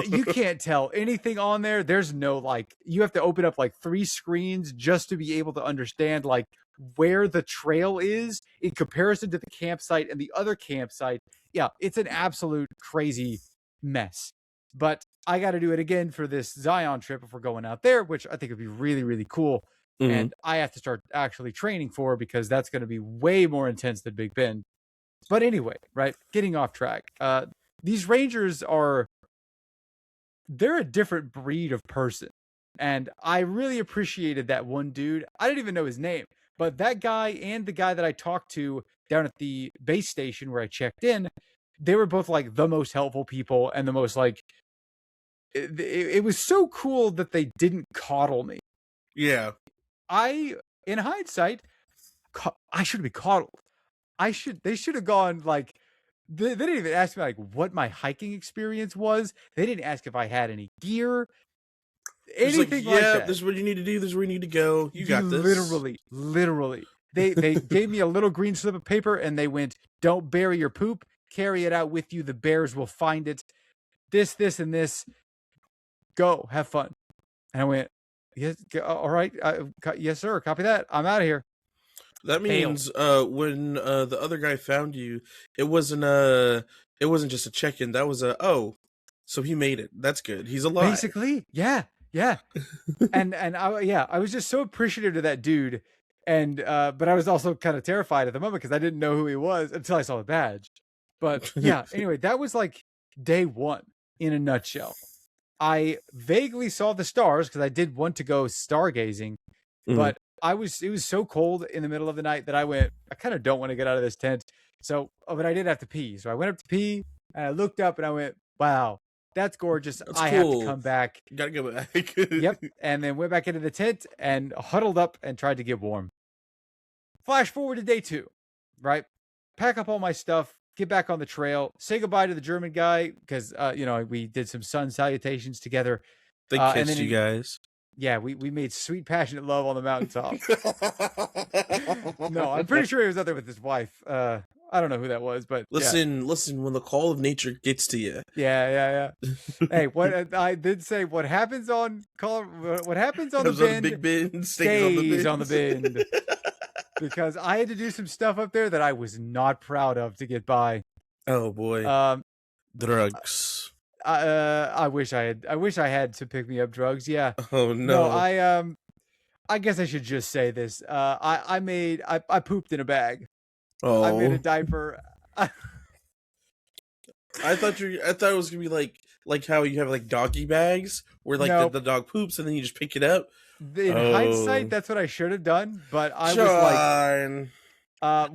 You can't tell anything on there. There's no like, you have to open up like 3 screens just to be able to understand like where the trail is in comparison to the campsite and the other campsite. Yeah, it's an absolute crazy mess. But I got to do it again for this Zion trip if we're going out there, which I think would be really, really cool. Mhm. and I have to start actually training for because that's going to be way more intense than Big Bend. But anyway, right, getting off track. These rangers they're a different breed of person. And I really appreciated that one dude. I didn't even know his name, but that guy and the guy that I talked to down at the base station where I checked in, they were both like the most helpful people and the most like it was so cool that they didn't coddle me. Yeah. I in hindsight, I should be coddled. They should have gone like they didn't even ask me like what my hiking experience was. They didn't ask if I had any gear, Just like, anything like yeah, that. this is what you need to do. This is where you need to go. You got this. Literally. They gave me a little green slip of paper and they went, "Don't bury your poop. Carry it out with you. The bears will find it. This, and this. Go, have fun." And I went, "Yes, all right, yes, sir. Copy that. I'm out of here." That Bailed. means when the other guy found you, it wasn't it wasn't just a check-in. That was so he made it. That's good. He's alive. Basically, yeah, yeah. And I was just so appreciative to that dude, and but I was also kind of terrified at the moment because I didn't know who he was until I saw the badge. But yeah, anyway, that was like day one in a nutshell. I vaguely saw the stars because I did want to go stargazing, Mhm. but it was so cold in the middle of the night that I kind of don't want to get out of this tent. So, but I did have to pee. So I went up to pee and I looked up and I went, "Wow, that's gorgeous. That's I have to cool. come back." Gotta go back. Yep. And then went back into the tent and huddled up and tried to get warm. Flash forward to day two, right? Pack up all my stuff, get back on the trail, say goodbye to the German guy because, we did some sun salutations together. They And then, kissed you guys. yeah, we made sweet, passionate love on the mountaintop. No, I'm pretty sure he was out there with his wife. I don't know who that was, but yeah. Listen. When the call of nature gets to you, Yeah. Hey, what I did say, what happens on what happens on the comes on the bend Big Ben, stays on the stays on the bins. bend. Because I had to do some stuff up there that I was not proud of to get by. Oh boy, Um, drugs. I wish I had to pick me up drugs. Yeah, Oh no, no. I guess I should just say this. I pooped in a bag. I made a Oh, diaper. I thought it was gonna be like how you have like doggy bags where like Nope. the dog poops and then you just pick it up. In hindsight, Oh, that's what I should have done. But I was like, Sean.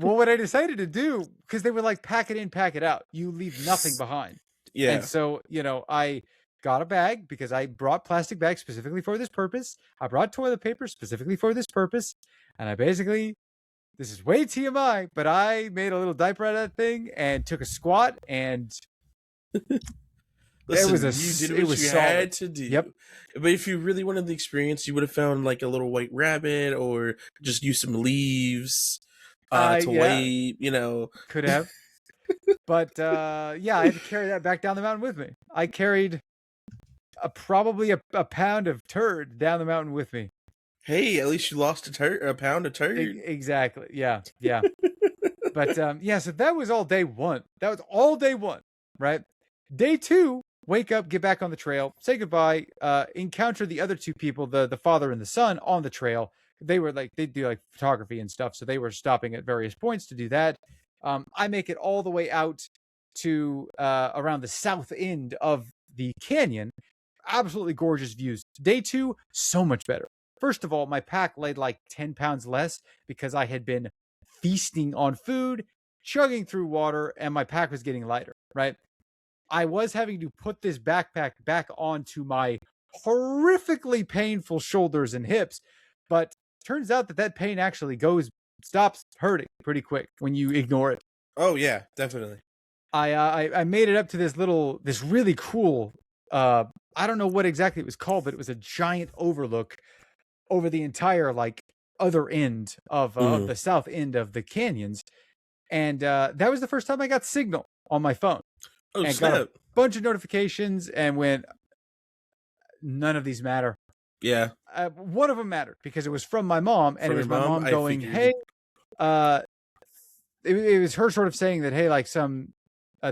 well, what I decided to do, because they were like, pack it in, pack it out. You leave nothing behind. And Yeah. so, I got a bag because I brought plastic bags specifically for this purpose. I brought toilet paper specifically for this purpose. And I basically, this is way TMI, but I made a little diaper out of that thing and took a squat, and Listen, you did it what was you solid. had to Yep. do. But if you really wanted the experience, you would have found like a little white rabbit or just use some leaves to Yeah, wait. could have. But yeah, I had to carry that back down the mountain with me. I carried probably a pound of turd down the mountain with me. Hey, at least you lost a pound of turd. Exactly. Yeah. But yeah, so that was all day one. That was all day one, right? Day two, wake up, get back on the trail, say goodbye, encounter the other two people, the father and the son on the trail. They were like, they do like photography and stuff. So they were stopping at various points to do that. I make it all the way out to around the south end of the canyon. Absolutely gorgeous views. Day two, so much better. First of all, my pack laid like 10 pounds less because I had been feasting on food, chugging through water, and my pack was getting lighter, right? I was having to put this backpack back onto my horrifically painful shoulders and hips, but turns out that pain actually stops hurting pretty quick when you ignore it. Oh yeah, definitely. I made it up to this really cool, I don't know what exactly it was called, but it was a giant overlook over the entire like other end of Mhm. the south end of the canyons. And that was the first time I got signal on my phone Oh and got a snap. bunch of notifications and went, none of these matter. Yeah. One of them mattered because it was from my mom, and it From your was my mom, mom I going, "Hey," figured. uh, it was her sort of saying that, "Hey, like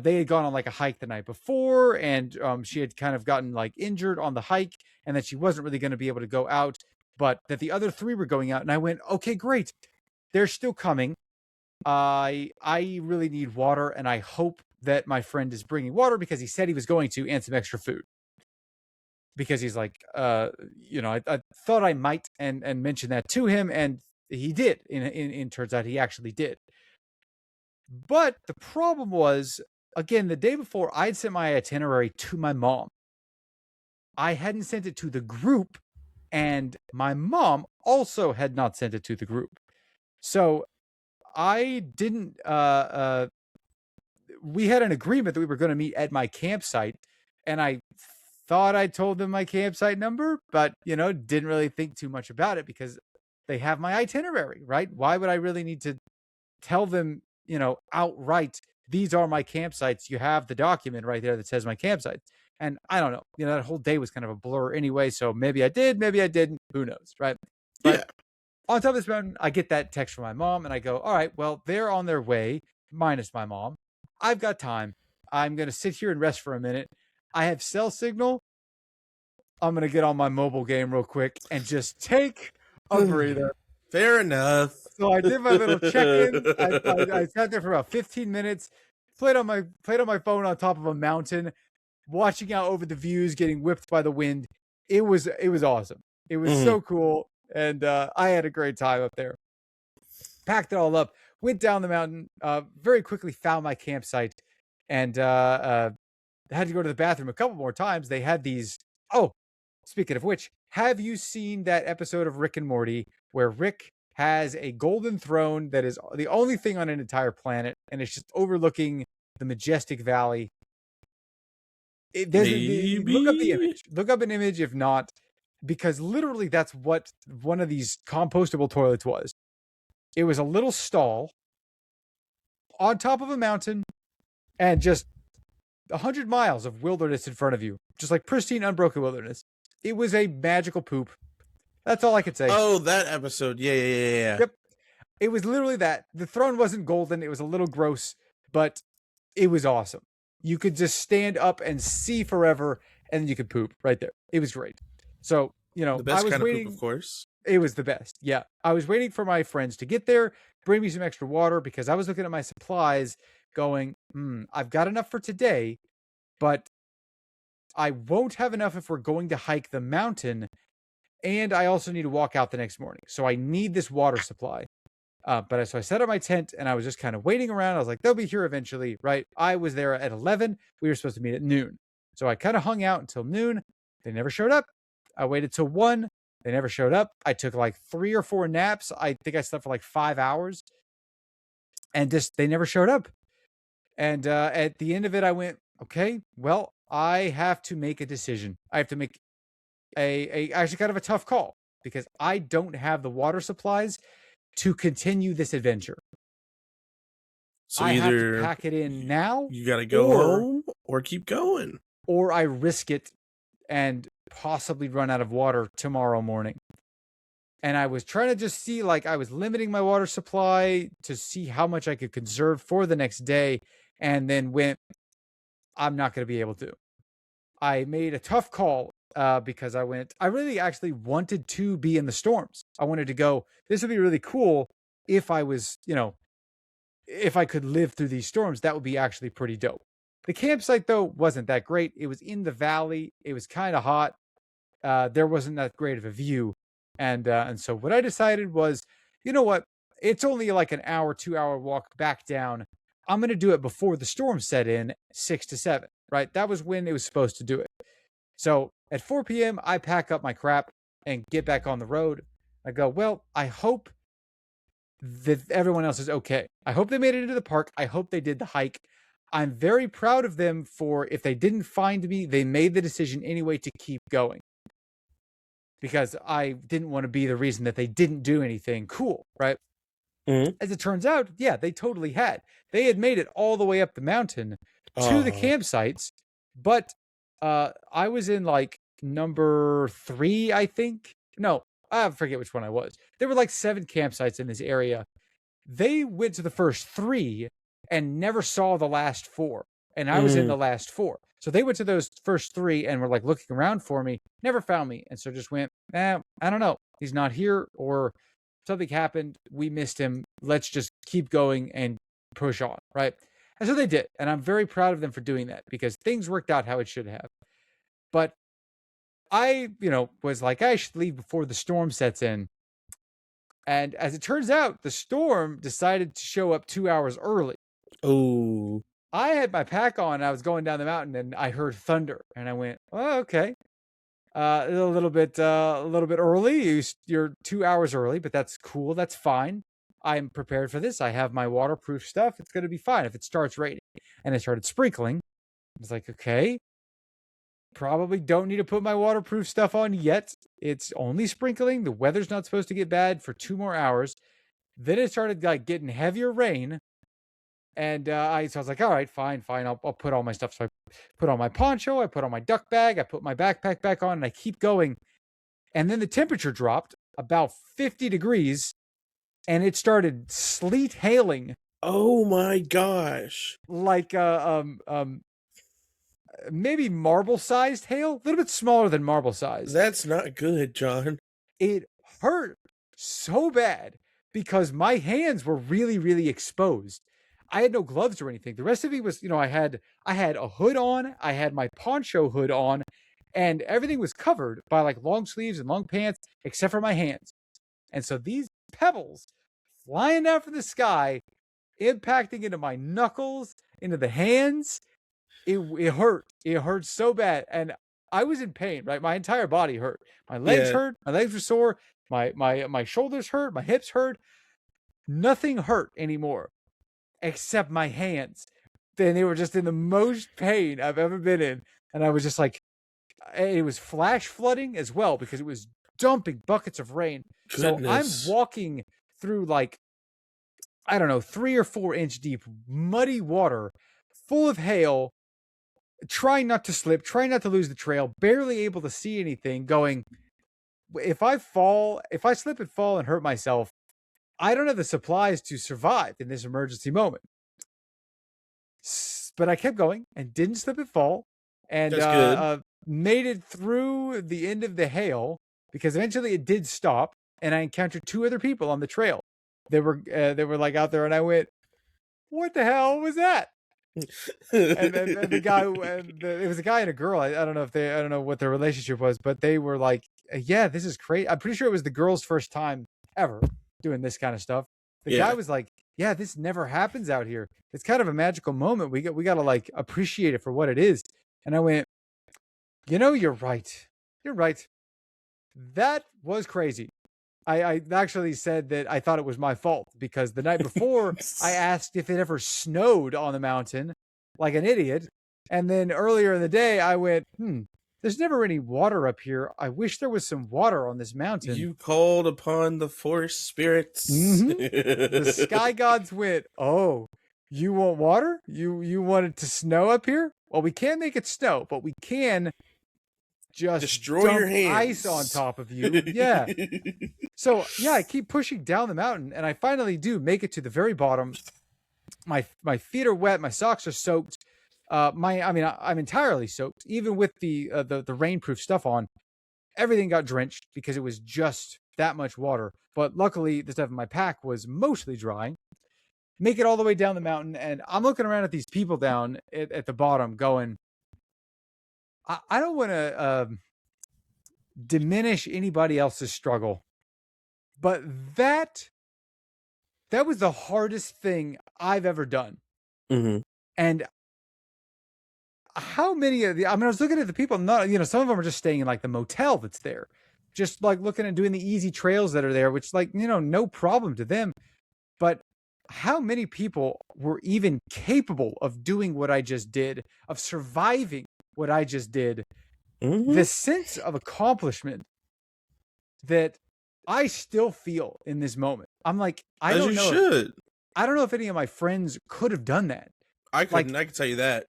they had gone on like a hike the night before, and she had kind of gotten like injured on the hike, and that she wasn't really going to be able to go out but that the other 3 were going out. And I went, okay, great. They're still coming. I really need water, and I hope that my friend is bringing water because he said he was going to, and some extra food. Because he's like, I thought I might and mention that to him, and he did. In turns out he actually did. But the problem was, again, the day before, I'd sent my itinerary to my mom. I hadn't sent it to the group, and my mom also had not sent it to the group. So I didn't. We had an agreement that we were going to meet at my campsite, and I thought I told them my campsite number, but didn't really think too much about it because they have my itinerary, right? Why would I really need to tell them, outright, these are my campsites? You have the document right there that says my campsite. And I don't know, that whole day was kind of a blur anyway. So maybe I did, maybe I didn't. Who knows, right? But Yeah. on top of this mountain, I get that text from my mom, and I go, all right, well, they're on their way, minus my mom. I've got time. I'm going to sit here and rest for a minute. I have cell signal. I'm going to get on my mobile game real quick and just take a breather. Fair enough. So I did my little check-in. I sat there for about 15 minutes, played on my phone on top of a mountain, watching out over the views, getting whipped by the wind. It was awesome. It was so cool, and I had a great time up there. Packed it all up, went down the mountain, very quickly found my campsite, and had to go to the bathroom a couple more times. They had these. Oh, speaking of which, have you seen that episode of Rick and Morty where Rick has a golden throne that is the only thing on an entire planet, and it's just overlooking the majestic valley? Maybe. Look up the image. Look up an image if not, because literally that's what one of these compostable toilets was. It was a little stall on top of a mountain and just 100 miles of wilderness in front of you. Just like pristine, unbroken wilderness. It was a magical poop. That's all I could say. Oh, that episode. Yeah. Yep. It was literally that. The throne wasn't golden. It was a little gross, but it was awesome. You could just stand up and see forever, and then you could poop right there. It was great. So, The best I was kind waiting. of poop, of course. It was the best. Yeah. I was waiting for my friends to get there, bring me some extra water, because I was looking at my supplies going, I've got enough for today, but I won't have enough if we're going to hike the mountain, and I also need to walk out the next morning. So I need this water supply. So I set up my tent, and I was just kind of waiting around. I was like, they'll be here eventually, right? I was there at 11. We were supposed to meet at noon. So I kind of hung out until noon. They never showed up. I waited till 1. They never showed up. I took like 3 or 4 naps. I think I slept for like 5 hours. And they never showed up. And at the end of it, I went, okay, well, I have to make a decision. I have to make actually kind of a tough call, because I don't have the water supplies to continue this adventure. So I have either to pack it in now. You got to go home or keep going. Or I risk it and possibly run out of water tomorrow morning. And I was trying to just see, I was limiting my water supply to see how much I could conserve for the next day, and then went, I'm not going to be able to. I made a tough call because I really actually wanted to be in the storms. I wanted to go, this would be really cool if I was, if I could live through these storms. That would be actually pretty dope. The campsite, though, wasn't that great. It was in the valley. It was kind of hot. There wasn't that great of a view. And so what I decided was, you know what? It's only like an hour, 2-hour walk back down. I'm going to do it before the storm set in, 6 to 7, right? That was when it was supposed to do it. So at 4 p.m., I pack up my crap and get back on the road. I go, well, I hope that everyone else is okay. I hope they made it into the park. I hope they did the hike. I'm very proud of them for, if they didn't find me, they made the decision anyway to keep going. Because I didn't want to be the reason that they didn't do anything cool, right? Mm-hmm. As it turns out, yeah, they totally had. They had made it all the way up the mountain to the campsites, but I was in number 3, I think. No, I forget which one I was. There were 7 campsites in this area. They went to the first 3 and never saw the last 4. And I was in the last 4. So they went to those first 3 and were looking around for me, never found me. And so just went, I don't know. he's not here, or something happened, we missed him. Let's just keep going and push on, right? And so they did, and I'm very proud of them for doing that because things worked out how it should have. But I, was like, I should leave before the storm sets in. And as it turns out, the storm decided to show up 2 hours early. Oh. I had my pack on, and I was going down the mountain, and I heard thunder, and I went, "Oh, okay, a little bit early. You're 2 hours early, but that's cool. That's fine. I'm prepared for this. I have my waterproof stuff. It's going to be fine if it starts raining." And it started sprinkling. I was like, okay, probably don't need to put my waterproof stuff on yet. It's only sprinkling. The weather's not supposed to get bad for 2 more hours. Then it started like getting heavier rain. And so I was like, all right, fine. I'll put all my stuff. So I put on my poncho, I put on my duck bag, I put my backpack back on, and I keep going. And then the temperature dropped about 50 degrees, and it started sleet hailing. Oh my gosh! Like maybe marble-sized hail, a little bit smaller than marble-sized. That's not good, John. It hurt so bad because my hands were really, really exposed. I had no gloves or anything. The rest of it was, I had a hood on, I had my poncho hood on, and everything was covered by like long sleeves and long pants, except for my hands. And so these pebbles flying down from the sky, impacting into my knuckles, into the hands, it hurt. It hurt so bad. And I was in pain, right? My entire body hurt. My legs hurt, my legs were sore, my shoulders hurt, my hips hurt. Nothing hurt anymore. Except my hands. Then they were just in the most pain I've ever been in. And I was just like, it was flash flooding as well because it was dumping buckets of rain. Goodness. So I'm walking through like, I don't know, 3 or 4 inch deep, muddy water, full of hail, trying not to slip, trying not to lose the trail, barely able to see anything, going, if I slip and fall and hurt myself, I don't have the supplies to survive in this emergency moment. But I kept going and didn't slip and fall, and made it through the end of the hail because eventually it did stop, and I encountered 2 other people on the trail. They were like out there, and I went, "What the hell was that?" and the guy, it was a guy and a girl. I don't know what their relationship was, but they were like, "Yeah, this is crazy." I'm pretty sure it was the girl's first time ever doing this kind of stuff. The guy was like, "Yeah, this never happens out here. It's kind of a magical moment. We got to like appreciate it for what it is." And I went, "You're right. You're right. That was crazy." I actually said that I thought it was my fault because the night before I asked if it ever snowed on the mountain like an idiot. And then earlier in the day I went, there's never any water up here. I wish there was some water on this mountain. You called upon the forest spirits. Mm-hmm. The sky gods went, "Oh, you want water? You want it to snow up here? Well, we can't make it snow, but we can just destroy your hands. Ice on top of you." Yeah. So I keep pushing down the mountain, and I finally do make it to the very bottom. My feet are wet. My socks are soaked. I'm entirely soaked, even with the rainproof stuff on. Everything got drenched because it was just that much water. But luckily, the stuff in my pack was mostly dry. Make it all the way down the mountain, and I'm looking around at these people down at the bottom, going, I don't want to diminish anybody else's struggle, but that was the hardest thing I've ever done. Mm-hmm. And how many of I was looking at the people, not, some of them are just staying in like the motel that's there, just like looking at doing the easy trails that are there, which like, no problem to them. But how many people were even capable of doing what I just did, of surviving what I just did? Mm-hmm. The sense of accomplishment that I still feel in this moment. I'm like, I don't know if any of my friends could have done that. I couldn't. Like, I can tell you that.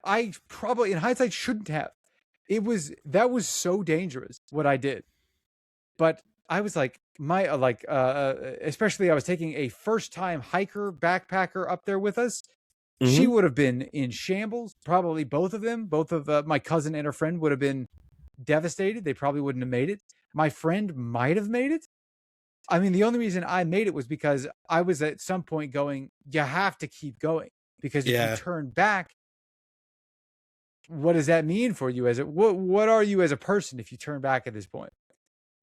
I probably in hindsight shouldn't have. That was so dangerous what I did. But I was like, especially I was taking a first time hiker backpacker up there with us. Mm-hmm. She would have been in shambles. Probably both of them, my cousin and her friend would have been devastated. They probably wouldn't have made it. My friend might have made it. I mean, the only reason I made it was because I was at some point going, you have to keep going, because if you Yeah. turn back, what does that mean for you what are you as a person if you turn back at this point?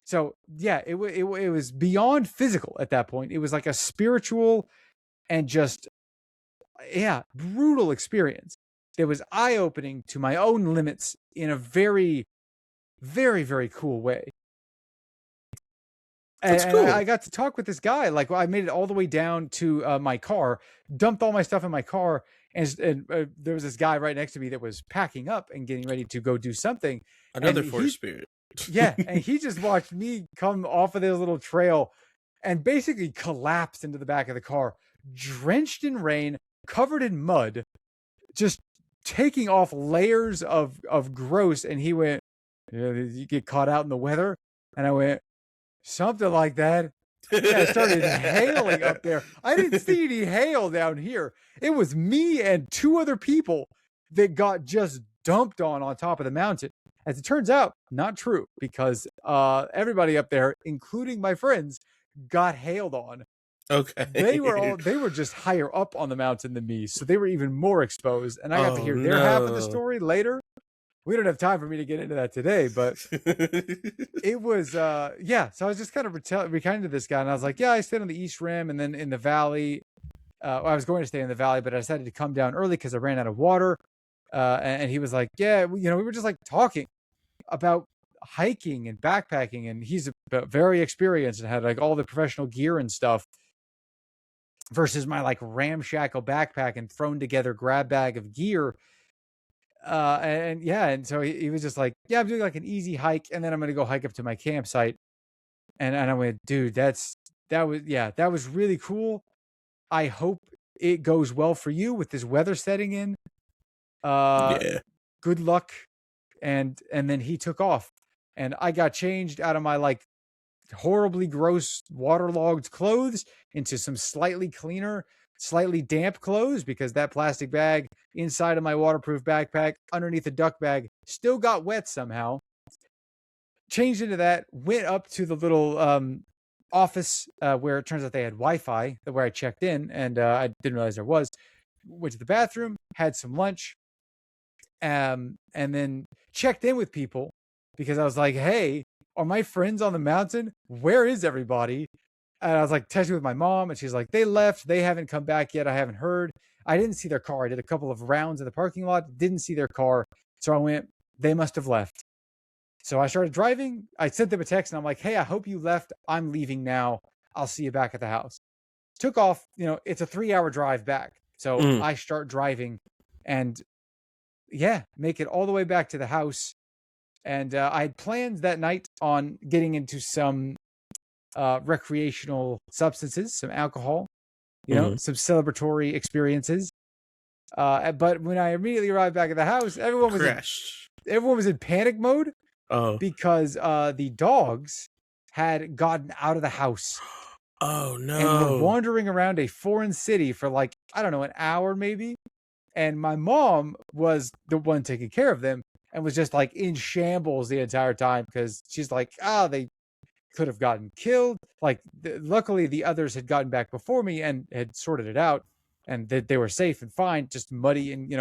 So yeah, it was beyond physical at that point. It was like a spiritual and just, yeah, brutal experience. It was eye-opening to my own limits in a very, very, very cool way. That's And I cool. got to talk with this guy. Like, I made it all the way down to my car, dumped all my stuff in my car, and there was this guy right next to me that was packing up and getting ready to go do something. And Another forest spirit. yeah, and he just watched me come off of this little trail and basically collapsed into the back of the car, drenched in rain, covered in mud, just taking off layers of gross. And he went, yeah, you get caught out in the weather? And I went, something like that. Yeah, I started hailing up there. I didn't see any hail down here. It was me and two other people that got just dumped on top of the mountain. As it turns out, not true, because everybody up there, including my friends, got hailed on. Okay. They were just higher up on the mountain than me, so they were even more exposed. And I got to hear their half of the story later. We don't have time for me to get into that today, but it was, yeah. So I was just kind of recounting to this guy, and I was like, yeah, I stayed on the East Rim, and then in the valley. I was going to stay in the valley, but I decided to come down early because I ran out of water. And he was like, yeah, we were just like talking about hiking and backpacking, and he's very experienced and had like all the professional gear and stuff, versus my like ramshackle backpack and thrown together grab bag of gear. And yeah, and so he was just like, yeah, I'm doing like an easy hike, and then I'm gonna go hike up to my campsite. And I went, dude, that was really cool. I hope it goes well for you with this weather setting in. Yeah. Good luck. And then he took off, and I got changed out of my like horribly gross waterlogged clothes into some slightly cleaner, slightly damp clothes, because that plastic bag inside of my waterproof backpack underneath the duck bag still got wet somehow. Changed into that, went up to the little office where it turns out they had Wi-Fi, where I checked in, and I didn't realize there was. Went to the bathroom, had some lunch, and then checked in with people, because I was like, hey, are my friends on the mountain? Where is everybody? And I was like texting with my mom, and she's like, they left. They haven't come back yet. I haven't heard. I didn't see their car. I did a couple of rounds in the parking lot, didn't see their car. So I went, they must have left. So I started driving. I sent them a text, and I'm like, hey, I hope you left. I'm leaving now. I'll see you back at the house. Took off. It's a 3-hour drive back. So I start driving, and yeah, make it all the way back to the house. And I had planned that night on getting into some recreational substances, some alcohol, some celebratory experiences. But when I immediately arrived back at the house, everyone was in panic mode. Oh. Because the dogs had gotten out of the house. Oh no. And were wandering around a foreign city for like, I don't know, an hour maybe. And my mom was the one taking care of them, and was just like in shambles the entire time, because she's like, they could have gotten killed. Like, luckily the others had gotten back before me and had sorted it out, and that they were safe and fine, just muddy and,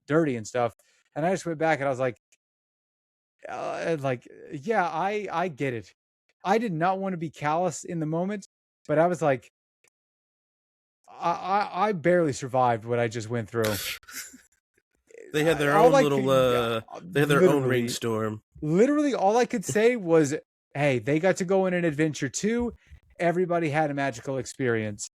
dirty and stuff. And I just went back, and I was like, yeah, I get it. I did not want to be callous in the moment, but I was like, I barely survived what I just went through. They had their own little they had their own rainstorm. Literally all I could say was, hey, they got to go on an adventure too. Everybody had a magical experience.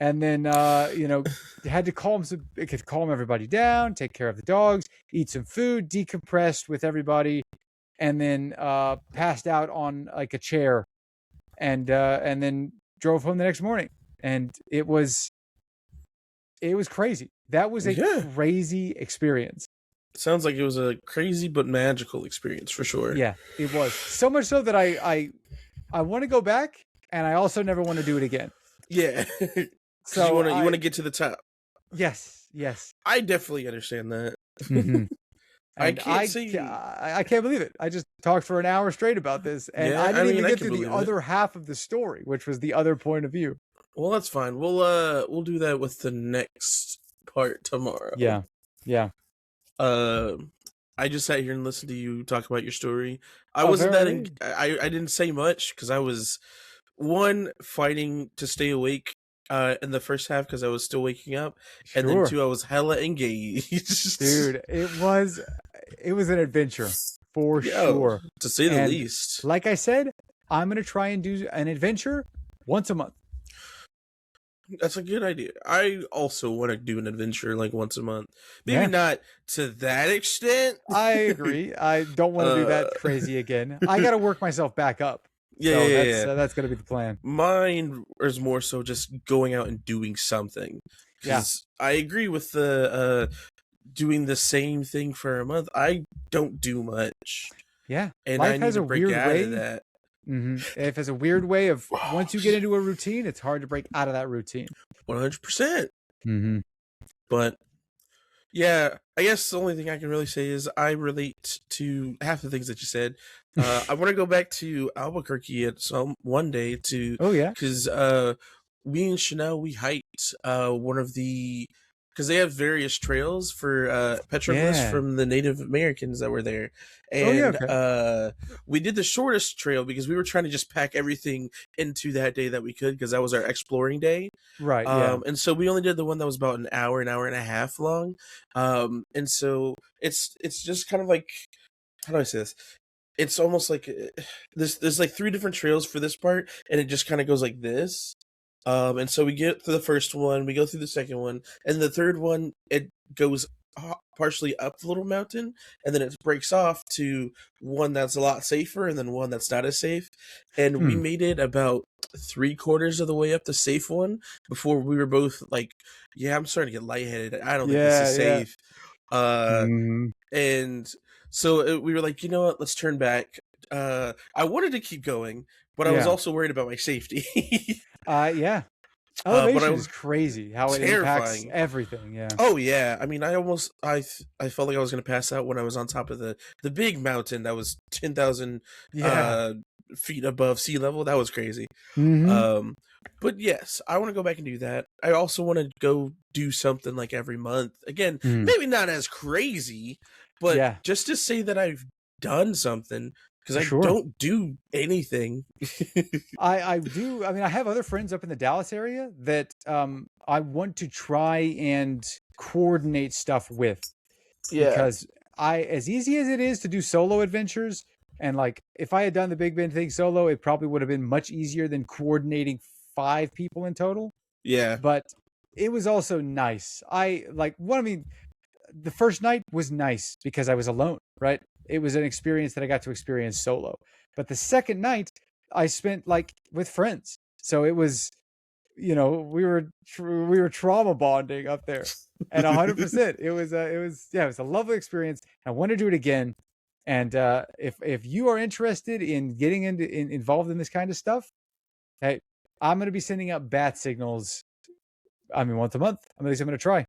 And then had to calm everybody down, take care of the dogs, eat some food, decompressed with everybody, and then passed out on like a chair, and then drove home the next morning. And it was crazy. That was a crazy experience. Sounds like it was a crazy but magical experience for sure. Yeah, it was. So much so that I want to go back, and I also never want to do it again. Yeah. So you want to get to the top. Yes. I definitely understand that. Mm-hmm. I And can't say. I can't believe it. I just talked for an hour straight about this, and Yeah, I I didn't mean, even I get can through the believe it. other half of the story, which was the other point of view. Well, that's fine. We'll do that with the next part tomorrow. Yeah, yeah. Uh, I just sat here and listened to you talk about your story. I Oh, wasn't that. very I didn't say much because I was one fighting to stay awake. In the first half because I was still waking up, and then sure, two, I was hella engaged. dude. It was an adventure for Yo, sure. to say the And least. like I said, I'm gonna try and do an adventure once a month. That's a good idea. I also want to do an adventure like once a month. Maybe Yeah, not to that extent. I agree. I don't want to do uh, that crazy again. I got to work myself back up. yeah, yeah, So yeah. that's gonna be the plan. Mine is more so just going out and doing something. Yeah, Because I agree with the doing the same thing for a month. I don't do much, yeah. and I Life need has to a break weird out of way. that. If it's a weird way of once you get into a routine, it's hard to break out of that routine. 100%. Mm-hmm. But yeah, I guess the only thing I can really say is I relate to half the things that you said. I want to go back to Albuquerque at some one day to Oh yeah, because we and Chanel we hiked one of the because they have various trails for petroglyphs yeah. from the Native Americans that were there, Oh yeah. and Okay. we did the shortest trail because we were trying to just pack everything into that day that we could because that was our exploring day. Right. Yeah. And so we only did the one that was about an hour and a half long. And so it's just kind of like how do I say this? It's almost like there's like three different trails for this part, and it just kind of goes like this. And so we get to the first one, we go through the second one, and the third one it goes partially up the little mountain, and then it breaks off to one that's a lot safer, and then one that's not as safe. And we Hmm. made it about 3/4 of the way up the safe one before we were both like, "Yeah, I'm starting to get lightheaded. I don't think this Yeah. is Yeah. safe." Uh, Mm, and so we were like, you know what? Let's turn back. I wanted to keep going, but I was yeah. also worried about my safety. Yeah. But Elevation I is crazy how it impacts terrifying. everything. Yeah. Oh yeah, I mean, I felt like I was gonna pass out when I was on top of the big mountain that was 10,000 Yeah. uh, feet above sea level. That was crazy. Mm-hmm. Um, but yes, I want to go back and do that. I also want to go do something like every month. Again, Mm. maybe not as crazy, but Yeah. just to say that I've done something because I Sure. don't do anything. I do. I mean, I have other friends up in the Dallas area that I want to try and coordinate stuff with Yeah, because I, as easy as it is to do solo adventures, and like if I had done the Big Bend thing solo, it probably would have been much easier than coordinating 5 people in total. yeah, But it was also nice. I like what I mean. The first night was nice because I was alone, right? It was an experience that I got to experience solo. But the second night I spent like with friends. So it was, we were trauma bonding up there. And 100%. It was a lovely experience. I want to do it again. And if you are interested in getting involved in this kind of stuff, hey, I'm going to be sending out bat signals. I mean, once a month. At least I'm going to try.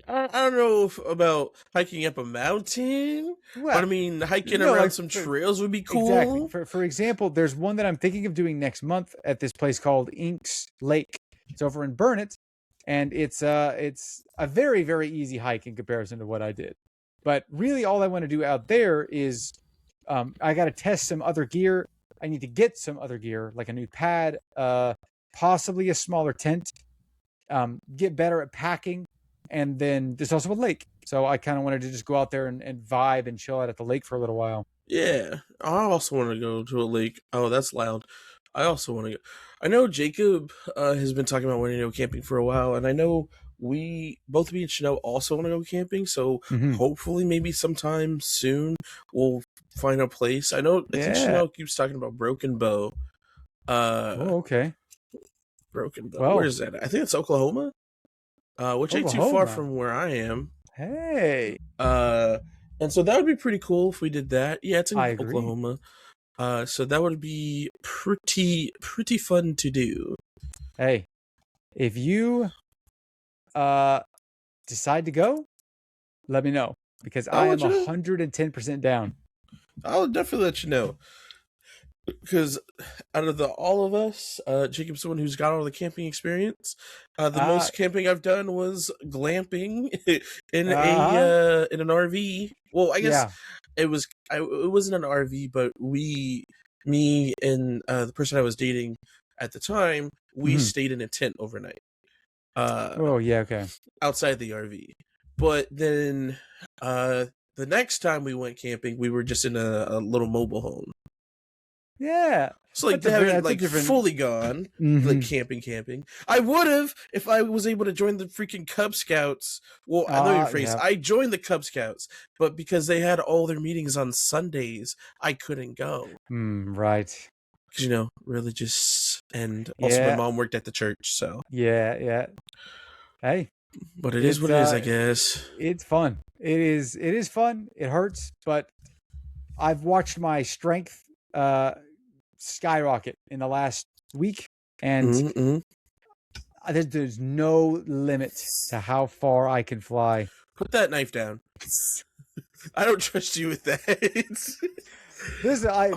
I don't know about hiking up a mountain, but I Well, mean, hiking no, around like some trails would be exactly. cool. For example, there's one that I'm thinking of doing next month at this place called Inks Lake. It's over in Burnett, and it's a very very easy hike in comparison to what I did. But really, all I want to do out there is I got to test some other gear. I need to get some other gear, like a new pad, possibly a smaller tent, get better at packing, and then there's also a lake. So I kind of wanted to just go out there and vibe and chill out at the lake for a little while. Yeah, I also want to go to a lake. Oh, that's loud. I also want to go. I know Jacob has been talking about wanting to go camping for a while, and I know we both me and Chanel also want to go camping. So Mm-hmm. hopefully, maybe sometime soon we'll find a place. I think Yeah. Chanel keeps talking about Broken Bow. Uh, Oh, okay. Broken Bow. Where Well, is that? I think it's Oklahoma. Which ain't too far Oklahoma. from where I am. Hey, Uh, and so that would be pretty cool if we did that. Yeah, it's in I agree. Oklahoma. So that would be pretty fun to do. Hey, if you uh decide to go, let me know because I I'll am let you know. 110% down. I'll definitely let you know. Because out of all of us, Jacob's the one who's got all the camping experience. The Uh, most camping I've done was glamping uh-huh. in an RV. Well, I guess Yeah. it wasn't an RV, but me and the person I was dating at the time, we Hmm. stayed in a tent overnight, uh, Oh, yeah. Okay. outside the RV. But then, the next time we went camping, we were just in a little mobile home. Yeah. So like they haven't That's a like different. fully gone like Hmm. camping. I would have if I was able to join the freaking Cub Scouts. Well, I know your phrase. Yeah. I joined the Cub Scouts, but because they had all their meetings on Sundays, I couldn't go. Right. Because religious, and also my Yeah. mom worked at the church. So, Yeah. Yeah. Hey, but it is it's what it is, I guess. it's fun. It is fun. It hurts, but I've watched my strength skyrocket in the last week, and Mm-mm. there's no limit to how far I can fly. Put that knife down. I don't trust you with that.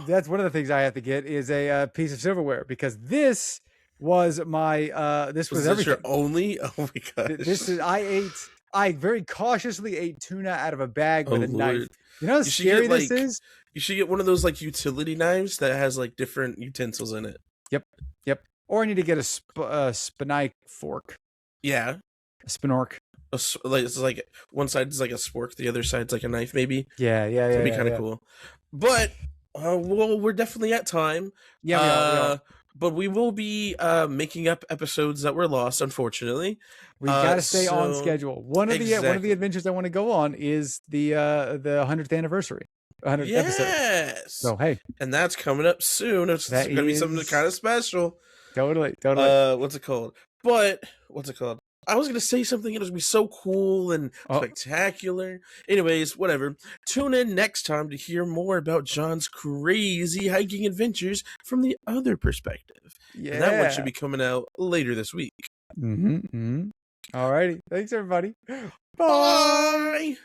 That's one of the things I have to get is a piece of silverware because this was my this Was was this your everything. only? Oh my This gosh. is I very cautiously ate tuna out of a bag Oh with a knife. Lord. You know how You should get scary this like is? you should get one of those like utility knives that has like different utensils in it. Yep, yep. Or I need to get a spinike fork, Yeah. a spinork. Like it's like one side is like a spork, the other side's like a knife maybe. Yeah, yeah, That'd yeah, be yeah, kind of yeah. cool. But well, we're definitely at time. Yeah, we are. Uh but we will be making up episodes that were lost unfortunately. We got to stay on So schedule. One of the exactly. adventures I want to go on is the 100th anniversary, 100th episode. Yes. So hey, And that's coming up soon. It's that going to be something kind is of special. totally. What's it called? But what's it called? I was gonna say something. It was gonna be so cool and Oh, spectacular. Anyways, whatever. Tune in next time to hear more about John's crazy hiking adventures from the other perspective. And that one should yeah. be coming out later this week. Mm-hmm. All righty. Thanks everybody. Bye. Bye.